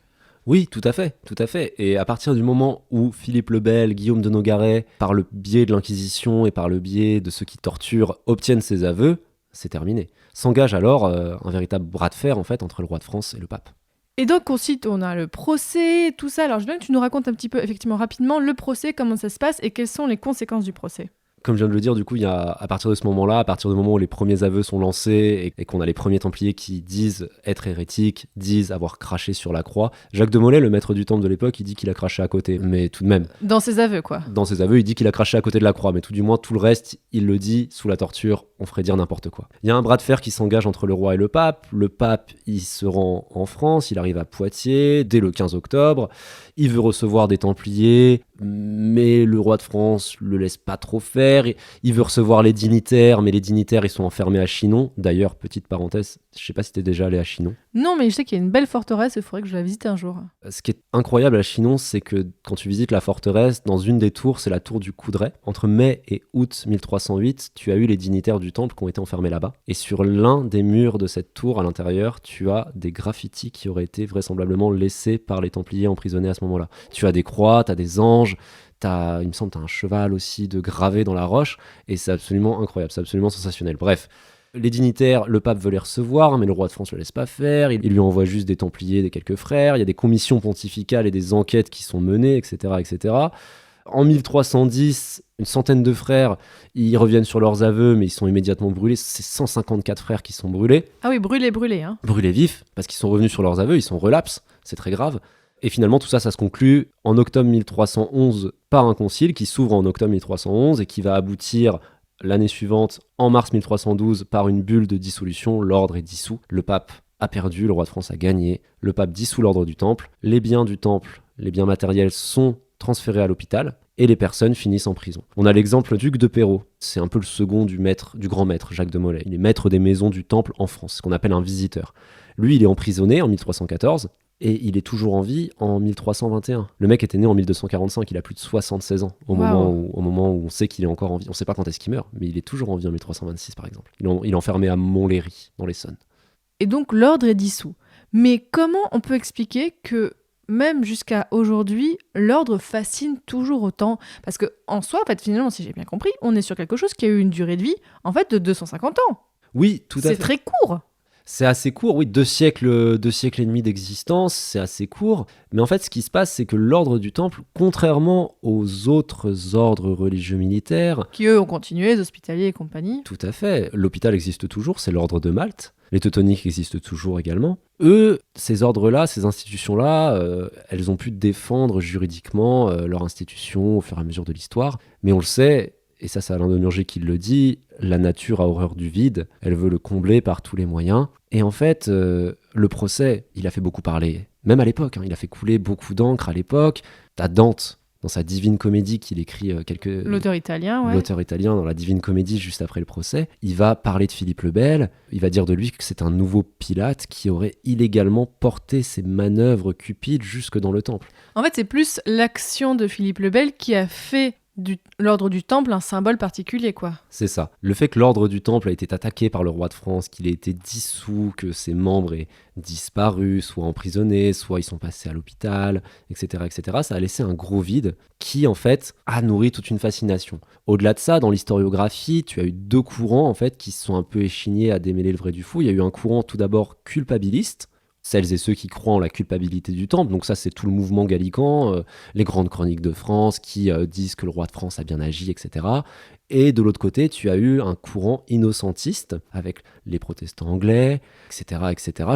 Oui, tout à fait. Et à partir du moment où Philippe le Bel, Guillaume de Nogaret, par le biais de l'Inquisition et par le biais de ceux qui torturent, obtiennent ces aveux, c'est terminé. S'engage alors un véritable bras de fer en fait entre le roi de France et le pape. Et donc ensuite on a le procès, tout ça. Alors je veux bien que tu nous racontes un petit peu effectivement rapidement le procès, comment ça se passe et quelles sont les conséquences du procès. Comme je viens de le dire, du coup, il y a, à partir de ce moment-là, à partir du moment où les premiers aveux sont lancés et qu'on a les premiers Templiers qui disent être hérétiques, disent avoir craché sur la croix. Jacques de Molay, le maître du temple de l'époque, il dit qu'il a craché à côté, mais tout de même. Dans ses aveux, quoi. Dans ses aveux, il dit qu'il a craché à côté de la croix, mais tout du moins, tout le reste, il le dit sous la torture, on ferait dire n'importe quoi. Il y a un bras de fer qui s'engage entre le roi et le pape. Le pape, il se rend en France, il arrive à Poitiers dès le 15 octobre. Il veut recevoir des Templiers, mais le roi de France le laisse pas trop faire. Il veut recevoir les dignitaires, mais les dignitaires, ils sont enfermés à Chinon. D'ailleurs, petite parenthèse, je sais pas si t'es déjà allé à Chinon. Non, mais je sais qu'il y a une belle forteresse, il faudrait que je la visite un jour. Ce qui est incroyable à Chinon, c'est que quand tu visites la forteresse, dans une des tours, c'est la tour du Coudray. Entre mai et août 1308, tu as eu les dignitaires du temple qui ont été enfermés là-bas. Et sur l'un des murs de cette tour, à l'intérieur, tu as des graffitis qui auraient été vraisemblablement laissés par les Templiers emprisonnés à ce moment-là. Tu as des croix, tu as des anges, il me semble que tu as un cheval aussi de gravé dans la roche, et c'est absolument incroyable, c'est absolument sensationnel. Bref, les dignitaires, le pape veut les recevoir, mais le roi de France ne le laisse pas faire, il lui envoie juste des Templiers, des quelques frères, il y a des commissions pontificales et des enquêtes qui sont menées, etc. etc. En 1310, une centaine de frères, ils reviennent sur leurs aveux, mais ils sont immédiatement brûlés. C'est 154 frères qui sont brûlés. Ah oui, brûlés, hein. Brûlés vifs, parce qu'ils sont revenus sur leurs aveux, ils sont relapses, c'est très grave. Et finalement, tout ça, ça se conclut en octobre 1311 par un concile qui s'ouvre en octobre 1311 et qui va aboutir l'année suivante, en mars 1312, par une bulle de dissolution. L'ordre est dissous. Le pape a perdu, le roi de France a gagné. Le pape dissout l'ordre du temple. Les biens du temple, les biens matériels sont transférés à l'hôpital et les personnes finissent en prison. On a l'exemple du duc de Perrot. C'est un peu le second du grand maître, Jacques de Molay. Il est maître des maisons du temple en France, ce qu'on appelle un visiteur. Lui, il est emprisonné en 1314. Et il est toujours en vie en 1321. Le mec était né en 1245, il a plus de 76 ans au moment où on sait qu'il est encore en vie. On ne sait pas quand est-ce qu'il meurt, mais il est toujours en vie en 1326 par exemple. Il est enfermé à Montlhéry, dans l'Essonne. Et donc l'ordre est dissous. Mais comment on peut expliquer que même jusqu'à aujourd'hui, l'ordre fascine toujours autant ? Parce qu'en soi, en fait, finalement, si j'ai bien compris, on est sur quelque chose qui a eu une durée de vie en fait, de 250 ans. Oui, tout à fait. C'est très court. C'est assez court, oui, 2 siècles et demi d'existence, c'est assez court. Mais en fait, ce qui se passe, c'est que l'ordre du Temple, contrairement aux autres ordres religieux militaires... Qui, eux, ont continué, les hospitaliers et compagnie. Tout à fait. L'hôpital existe toujours, c'est l'ordre de Malte. Les Teutoniques existent toujours également. Eux, ces ordres-là, ces institutions-là, elles ont pu défendre juridiquement leur institution au fur et à mesure de l'histoire. Mais on le sait... Et ça, c'est Alain de Nurger qui le dit, la nature a horreur du vide, elle veut le combler par tous les moyens. Et en fait, le procès, il a fait beaucoup parler, même à l'époque, il a fait couler beaucoup d'encre à l'époque. T'as Dante dans sa Divine Comédie qu'il écrit L'auteur italien, ouais. L'auteur italien dans la Divine Comédie juste après le procès, il va parler de Philippe le Bel, il va dire de lui que c'est un nouveau Pilate qui aurait illégalement porté ses manœuvres cupides jusque dans le temple. En fait, c'est plus l'action de Philippe le Bel qui a fait l'ordre du Temple un symbole particulier, quoi. C'est ça. Le fait que l'ordre du Temple a été attaqué par le roi de France, qu'il ait été dissous, que ses membres aient disparu, soit emprisonnés, soit ils sont passés à l'hôpital, etc., ça a laissé un gros vide qui, en fait, a nourri toute une fascination. Au-delà de ça, dans l'historiographie, tu as eu 2 courants, en fait, qui se sont un peu échignés à démêler le vrai du faux. Il y a eu un courant, tout d'abord, culpabiliste, celles et ceux qui croient en la culpabilité du temple. Donc ça, c'est tout le mouvement gallican, les grandes chroniques de France qui disent que le roi de France a bien agi, etc. Et de l'autre côté, tu as eu un courant innocentiste avec les protestants anglais, etc.,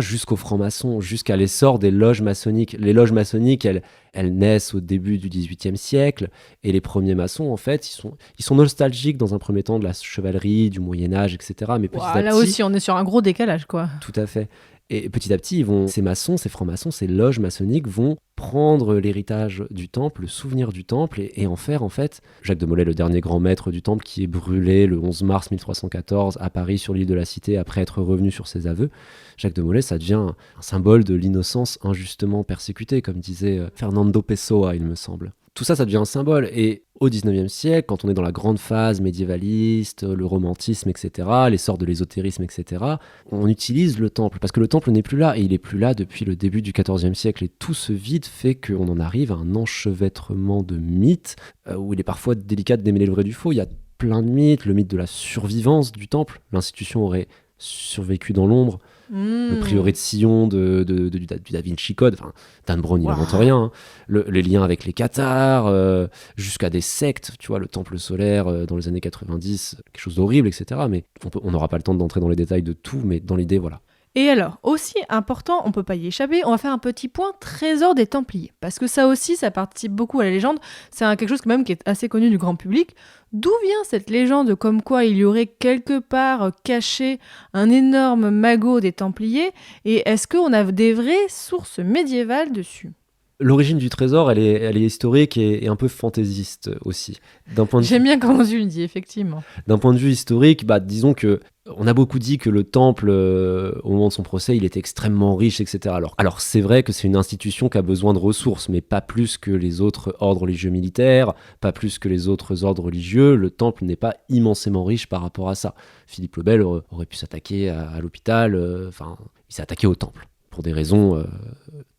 jusqu'aux francs-maçons, jusqu'à l'essor des loges maçonniques. Les loges maçonniques, elles naissent au début du XVIIIe siècle, et les premiers maçons, en fait, ils sont nostalgiques dans un premier temps de la chevalerie, du Moyen-Âge, etc. Mais petit à petit... Là aussi, on est sur un gros décalage, quoi. Tout à fait. Et petit à petit, ces maçons, ces francs-maçons, ces loges maçonniques vont prendre l'héritage du temple, le souvenir du temple, et en faire, en fait, Jacques de Molay, le dernier grand maître du temple, qui est brûlé le 11 mars 1314 à Paris sur l'île de la Cité après être revenu sur ses aveux. Jacques de Molay, ça devient un symbole de l'innocence injustement persécutée, comme disait Fernando Pessoa, il me semble. Tout ça, ça devient un symbole. Et au XIXe siècle, quand on est dans la grande phase médiévaliste, le romantisme, etc., l'essor de l'ésotérisme, etc., on utilise le temple, parce que le temple n'est plus là, et il n'est plus là depuis le début du XIVe siècle. Et tout ce vide fait qu'on en arrive à un enchevêtrement de mythes, où il est parfois délicat de démêler le vrai du faux. Il y a plein de mythes, le mythe de la survivance du temple. L'institution aurait survécu dans l'ombre. Le prieuré de Sion du Da Vinci Code, enfin, Dan Brown, il n'invente rien, hein. Les liens avec les cathares, jusqu'à des sectes, tu vois, le temple solaire dans les années 90, quelque chose d'horrible, etc. Mais on n'aura pas le temps d'entrer dans les détails de tout, mais dans l'idée, voilà. Et alors, aussi important, on peut pas y échapper, on va faire un petit point trésor des Templiers. Parce que ça aussi, ça participe beaucoup à la légende. C'est quelque chose même qui est assez connu du grand public. D'où vient cette légende comme quoi il y aurait quelque part caché un énorme magot des Templiers? Et est-ce qu'on a des vraies sources médiévales dessus? L'origine du trésor, elle est historique et un peu fantaisiste aussi. J'aime bien comment tu le dis, effectivement. D'un point de vue historique, disons que on a beaucoup dit que le temple, au moment de son procès, il était extrêmement riche, etc. Alors c'est vrai que c'est une institution qui a besoin de ressources, mais pas plus que les autres ordres religieux militaires, pas plus que les autres ordres religieux. Le temple n'est pas immensément riche par rapport à ça. Philippe le Bel aurait pu s'attaquer à l'hôpital, il s'est attaqué au temple, pour des raisons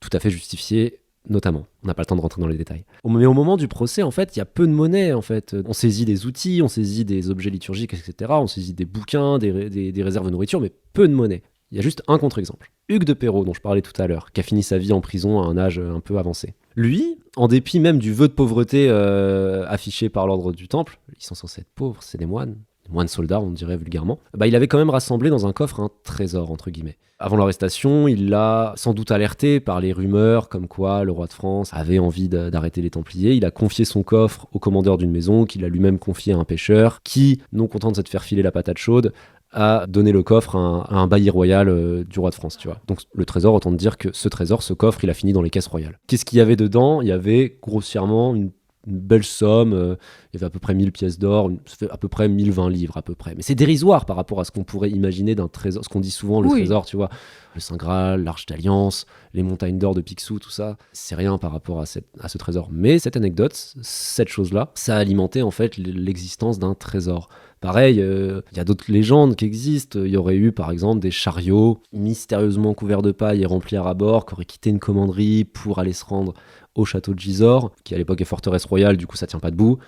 tout à fait justifiées, notamment. On n'a pas le temps de rentrer dans les détails. Mais au moment du procès, en fait, il y a peu de monnaie, en fait. On saisit des outils, on saisit des objets liturgiques, etc. On saisit des bouquins, des réserves de nourriture, mais peu de monnaie. Il y a juste un contre-exemple. Hugues de Perrot, dont je parlais tout à l'heure, qui a fini sa vie en prison à un âge un peu avancé. Lui, en dépit même du vœu de pauvreté affiché par l'ordre du Temple, ils sont censés être pauvres, c'est des moines soldats, on dirait vulgairement, il avait quand même rassemblé dans un coffre un trésor, entre guillemets. Avant l'arrestation, il l'a sans doute alerté par les rumeurs comme quoi le roi de France avait envie d'arrêter les Templiers. Il a confié son coffre au commandeur d'une maison, qu'il a lui-même confié à un pêcheur, qui, non content de se faire filer la patate chaude, a donné le coffre à un bailli royal du roi de France, tu vois. Donc le trésor, autant te dire que ce coffre, il a fini dans les caisses royales. Qu'est-ce qu'il y avait dedans? Il y avait grossièrement une belle somme, il y avait à peu près 1000 pièces d'or, ça fait à peu près 1020 livres à peu près. Mais c'est dérisoire par rapport à ce qu'on pourrait imaginer d'un trésor, ce qu'on dit souvent le trésor, tu vois, le Saint Graal, l'Arche d'Alliance, les montagnes d'or de Picsou, tout ça, c'est rien par rapport à ce trésor. Mais cette anecdote, cette chose-là, ça a alimenté en fait l'existence d'un trésor. Pareil, il y a d'autres légendes qui existent. Il y aurait eu par exemple des chariots mystérieusement couverts de paille et remplis à ras-bord qui auraient quitté une commanderie pour aller se rendre au château de Gisors, qui à l'époque est forteresse royale, du coup ça tient pas debout,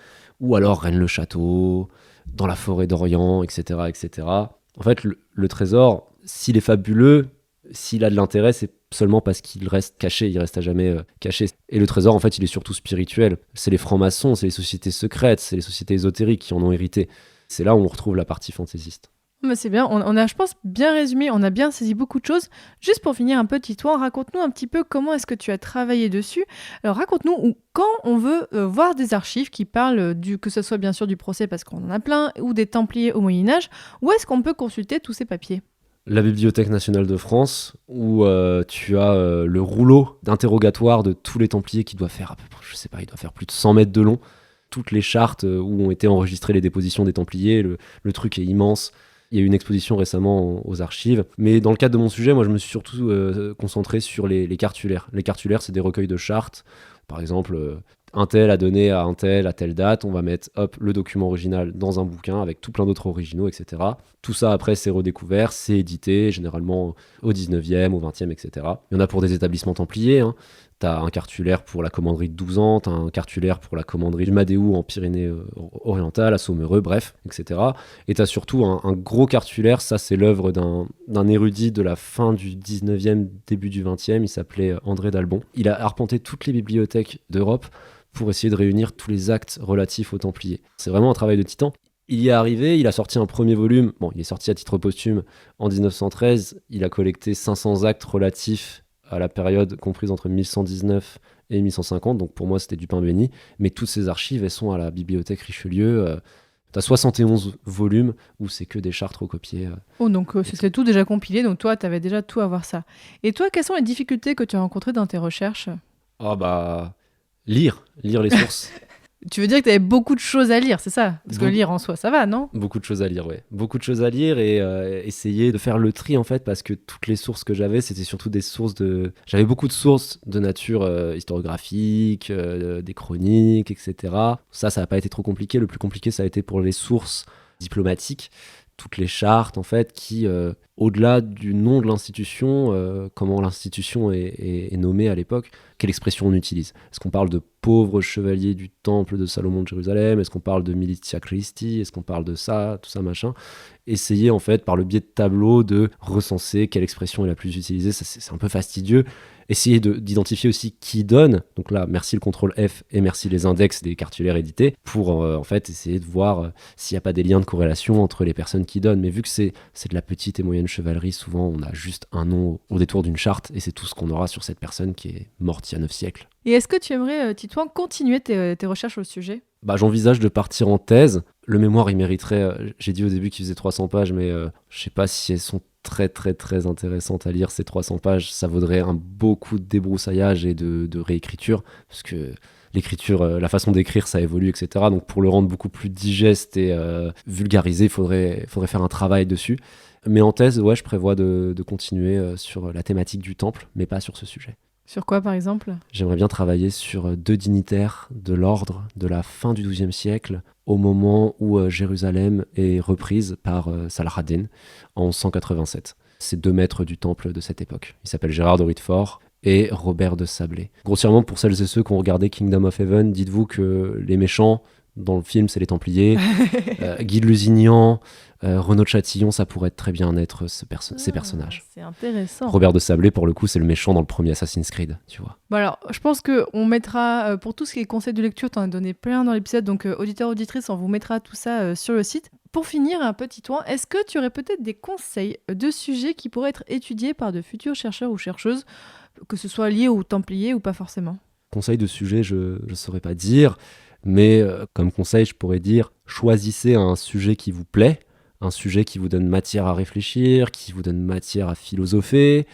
ou alors Rennes-le-Château, dans la forêt d'Orient, etc., etc. En fait, le trésor, s'il est fabuleux, s'il a de l'intérêt, c'est seulement parce qu'il reste caché, il reste à jamais caché. Et le trésor, en fait, il est surtout spirituel. C'est les francs-maçons, c'est les sociétés secrètes, c'est les sociétés ésotériques qui en ont hérité. C'est là où on retrouve la partie fantaisiste. Mais c'est bien, on a, je pense, bien résumé, on a bien saisi beaucoup de choses. Juste pour finir un petit tour, raconte-nous un petit peu comment est-ce que tu as travaillé dessus. Alors raconte-nous quand on veut voir des archives qui parlent que ce soit bien sûr du procès parce qu'on en a plein, ou des Templiers au Moyen-Âge, où est-ce qu'on peut consulter tous ces papiers ? la Bibliothèque nationale de France, où tu as le rouleau d'interrogatoire de tous les Templiers qui doit faire à peu près, je sais pas, il doit faire plus de 100 mètres de long. Toutes les chartes où ont été enregistrées les dépositions des Templiers, le truc est immense. Il y a eu une exposition récemment aux archives. Mais dans le cadre de mon sujet, moi, je me suis surtout concentré sur les cartulaires. Les cartulaires, c'est des recueils de chartes. Par exemple, un tel a donné à un tel à telle date. On va mettre le document original dans un bouquin avec tout plein d'autres originaux, etc. Tout ça, après, c'est redécouvert, c'est édité, généralement au 19e, au 20e, etc. Il y en a pour des établissements templiers, hein. T'as un cartulaire pour la commanderie de Douzan, t'as un cartulaire pour la commanderie du Madéou en Pyrénées-Orientales, à Sommereux, bref, etc. Et t'as surtout un gros cartulaire, ça c'est l'œuvre d'un érudit de la fin du 19e, début du 20e, il s'appelait André d'Albon. Il a arpenté toutes les bibliothèques d'Europe pour essayer de réunir tous les actes relatifs aux Templiers. C'est vraiment un travail de titan. Il y est arrivé, il a sorti un premier volume, bon, il est sorti à titre posthume en 1913, il a collecté 500 actes relatifs à la période comprise entre 1119 et 1150, donc pour moi c'était du pain béni, mais toutes ces archives, elles sont à la bibliothèque Richelieu. T'as 71 volumes où c'est que des chartes recopiées. Oh, donc c'était tout déjà compilé, donc toi t'avais déjà tout à voir ça. Et toi, quelles sont les difficultés que tu as rencontrées dans tes recherches ? Ah bah, lire les sources. Tu veux dire que tu avais beaucoup de choses à lire, c'est ça ? Parce que lire en soi, ça va, non ? Beaucoup de choses à lire, ouais. Beaucoup de choses à lire et essayer de faire le tri, en fait, parce que toutes les sources que j'avais, c'était surtout des sources de... J'avais beaucoup de sources de nature historiographique, des chroniques, etc. Ça n'a pas été trop compliqué. Le plus compliqué, ça a été pour les sources diplomatiques. Toutes les chartes, en fait, qui, au-delà du nom de l'institution, comment l'institution est nommée à l'époque, quelle expression on utilise. Est-ce qu'on parle de pauvres chevaliers du temple de Salomon de Jérusalem ? Est-ce qu'on parle de militia Christi ? Est-ce qu'on parle de ça, tout ça, machin ? Essayer, en fait, par le biais de tableaux, de recenser quelle expression est la plus utilisée. Ça, c'est un peu fastidieux. Essayer d'identifier aussi qui donne. Donc là, merci le contrôle F et merci les index des cartulaires édités pour en fait essayer de voir s'il n'y a pas des liens de corrélation entre les personnes qui donnent. Mais vu que c'est de la petite et moyenne chevalerie, souvent on a juste un nom au détour d'une charte et c'est tout ce qu'on aura sur cette personne qui est morte il y a 9 siècles. Et est-ce que tu aimerais, Titouan, continuer tes recherches au sujet ? Bah, j'envisage de partir en thèse. Le mémoire, il mériterait, j'ai dit au début qu'il faisait 300 pages, mais je sais pas si elles sont très très très intéressantes à lire, ces 300 pages. Ça vaudrait beaucoup de débroussaillage et de réécriture, parce que l'écriture, la façon d'écrire, ça évolue, etc. Donc pour le rendre beaucoup plus digeste et vulgarisé, il faudrait faire un travail dessus. Mais en thèse, ouais, je prévois de continuer sur la thématique du temple, mais pas sur ce sujet. Sur quoi, par exemple ? J'aimerais bien travailler sur 2 dignitaires de l'ordre de la fin du XIIe siècle, au moment où Jérusalem est reprise par Salah ad-Din en 187. C'est 2 maîtres du temple de cette époque. Ils s'appellent Gérard de Rittefort et Robert de Sablé. Grossièrement, pour celles et ceux qui ont regardé Kingdom of Heaven, dites-vous que les méchants dans le film, c'est les Templiers. Guy de Lusignan, Renaud de Châtillon, ça pourrait très bien être ces personnages. C'est intéressant. Robert de Sablé, pour le coup, c'est le méchant dans le premier Assassin's Creed, tu vois. Bon alors, je pense qu'on mettra, pour tout ce qui est conseils de lecture, t'en as donné plein dans l'épisode, donc auditeurs, auditrices, on vous mettra tout ça sur le site. Pour finir, un petit toit, est-ce que tu aurais peut-être des conseils de sujets qui pourraient être étudiés par de futurs chercheurs ou chercheuses, que ce soit lié aux Templiers ou pas forcément ? Conseils de sujets, je ne saurais pas dire. Mais comme conseil, je pourrais dire, choisissez un sujet qui vous plaît, un sujet qui vous donne matière à réfléchir, qui vous donne matière à philosopher,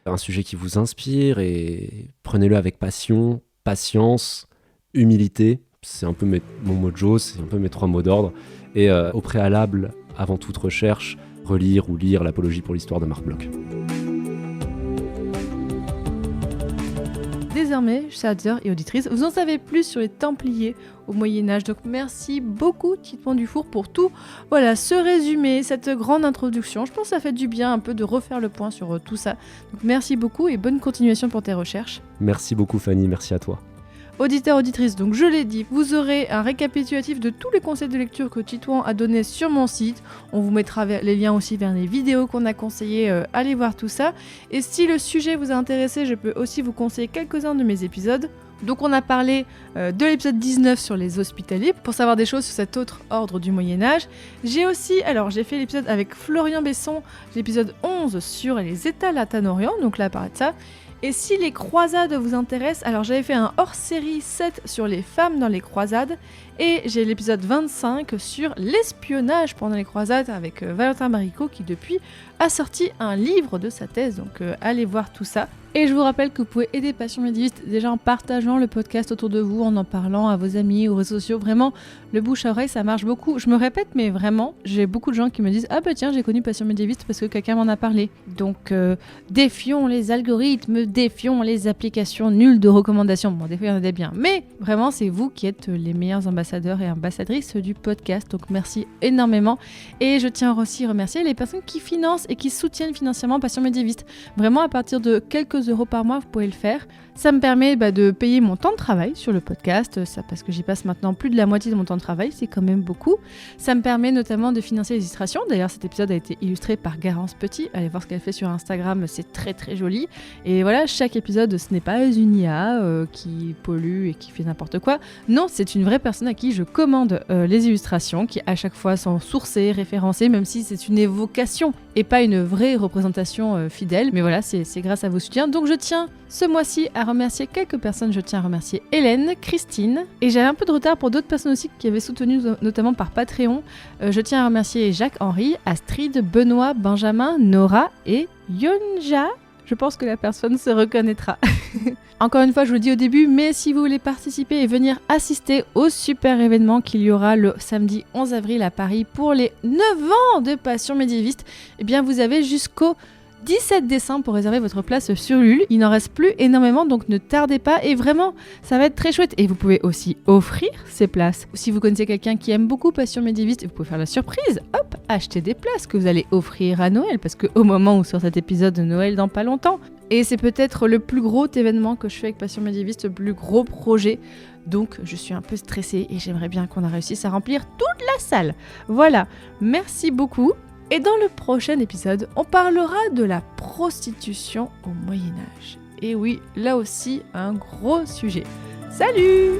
un sujet qui vous inspire et prenez-le avec passion, patience, humilité. C'est un peu mon mojo, c'est un peu mes 3 mots d'ordre. Et au préalable, avant toute recherche, relire ou lire l'Apologie pour l'histoire de Marc Bloch. Désormais, chers auditeurs et auditrices, vous en savez plus sur les Templiers au Moyen-Âge. Donc merci beaucoup Titouan Dufour pour tout. Voilà, ce résumé, cette grande introduction. Je pense que ça fait du bien un peu de refaire le point sur tout ça. Donc merci beaucoup et bonne continuation pour tes recherches. Merci beaucoup Fanny, merci à toi. Auditeurs, auditrices, donc je l'ai dit, vous aurez un récapitulatif de tous les conseils de lecture que Titouan a donné sur mon site. On vous mettra les liens aussi vers les vidéos qu'on a conseillées, allez voir tout ça. Et si le sujet vous a intéressé, je peux aussi vous conseiller quelques-uns de mes épisodes. Donc on a parlé de l'épisode 19 sur les hospitaliers, pour savoir des choses sur cet autre ordre du Moyen-Âge. J'ai fait l'épisode avec Florian Besson, l'épisode 11 sur les États latano-orients, donc là parler de ça. Et si les croisades vous intéressent, alors j'avais fait un hors-série 7 sur les femmes dans les croisades et j'ai l'épisode 25 sur l'espionnage pendant les croisades avec Valentin Baricot qui depuis a sorti un livre de sa thèse, donc allez voir tout ça. Et je vous rappelle que vous pouvez aider Passion Médiéviste déjà en partageant le podcast autour de vous, en parlant à vos amis, aux réseaux sociaux. Vraiment, le bouche à oreille, ça marche beaucoup. Je me répète, mais vraiment, j'ai beaucoup de gens qui me disent « Ah bah tiens, j'ai connu Passion Médiéviste parce que quelqu'un m'en a parlé. » Donc, défions les algorithmes, défions les applications nulles de recommandations. Bon, des fois, il y en a des biens. Mais vraiment, c'est vous qui êtes les meilleurs ambassadeurs et ambassadrices du podcast. Donc, merci énormément. Et je tiens aussi à remercier les personnes qui financent et qui soutiennent financièrement Passion Médiéviste. Vraiment, à partir de quelques euros par mois, vous pouvez le faire. Ça me permet de payer mon temps de travail sur le podcast, ça, parce que j'y passe maintenant plus de la moitié de mon temps de travail, c'est quand même beaucoup. Ça me permet notamment de financer les illustrations. D'ailleurs, cet épisode a été illustré par Garance Petit. Allez voir ce qu'elle fait sur Instagram, c'est très très joli. Et voilà, chaque épisode, ce n'est pas une IA qui pollue et qui fait n'importe quoi. Non, c'est une vraie personne à qui je commande les illustrations, qui à chaque fois sont sourcées, référencées, même si c'est une évocation et pas une vraie représentation fidèle. Mais voilà, c'est grâce à vos soutiens. Donc je tiens ce mois-ci à remercier quelques personnes. Je tiens à remercier Hélène, Christine, et j'avais un peu de retard pour d'autres personnes aussi qui avaient soutenu notamment par Patreon. Je tiens à remercier Jacques-Henri, Astrid, Benoît, Benjamin, Nora et Yonja. Je pense que la personne se reconnaîtra. Encore une fois, je vous le dis au début, mais si vous voulez participer et venir assister au super événement qu'il y aura le samedi 11 avril à Paris pour les 9 ans de Passion Médiéviste, eh bien vous avez jusqu'au 17 décembre pour réserver votre place sur Ulule. Il n'en reste plus énormément, donc ne tardez pas. Et vraiment, ça va être très chouette. Et vous pouvez aussi offrir ces places. Si vous connaissez quelqu'un qui aime beaucoup Passion Médiéviste, vous pouvez faire la surprise. Hop, achetez des places que vous allez offrir à Noël. Parce qu'au moment où sort cet épisode de Noël dans pas longtemps. Et c'est peut-être le plus gros événement que je fais avec Passion Médiéviste, le plus gros projet. Donc je suis un peu stressée et j'aimerais bien qu'on réussisse à remplir toute la salle. Voilà, merci beaucoup. Et dans le prochain épisode, on parlera de la prostitution au Moyen-Âge. Et oui, là aussi, un gros sujet. Salut!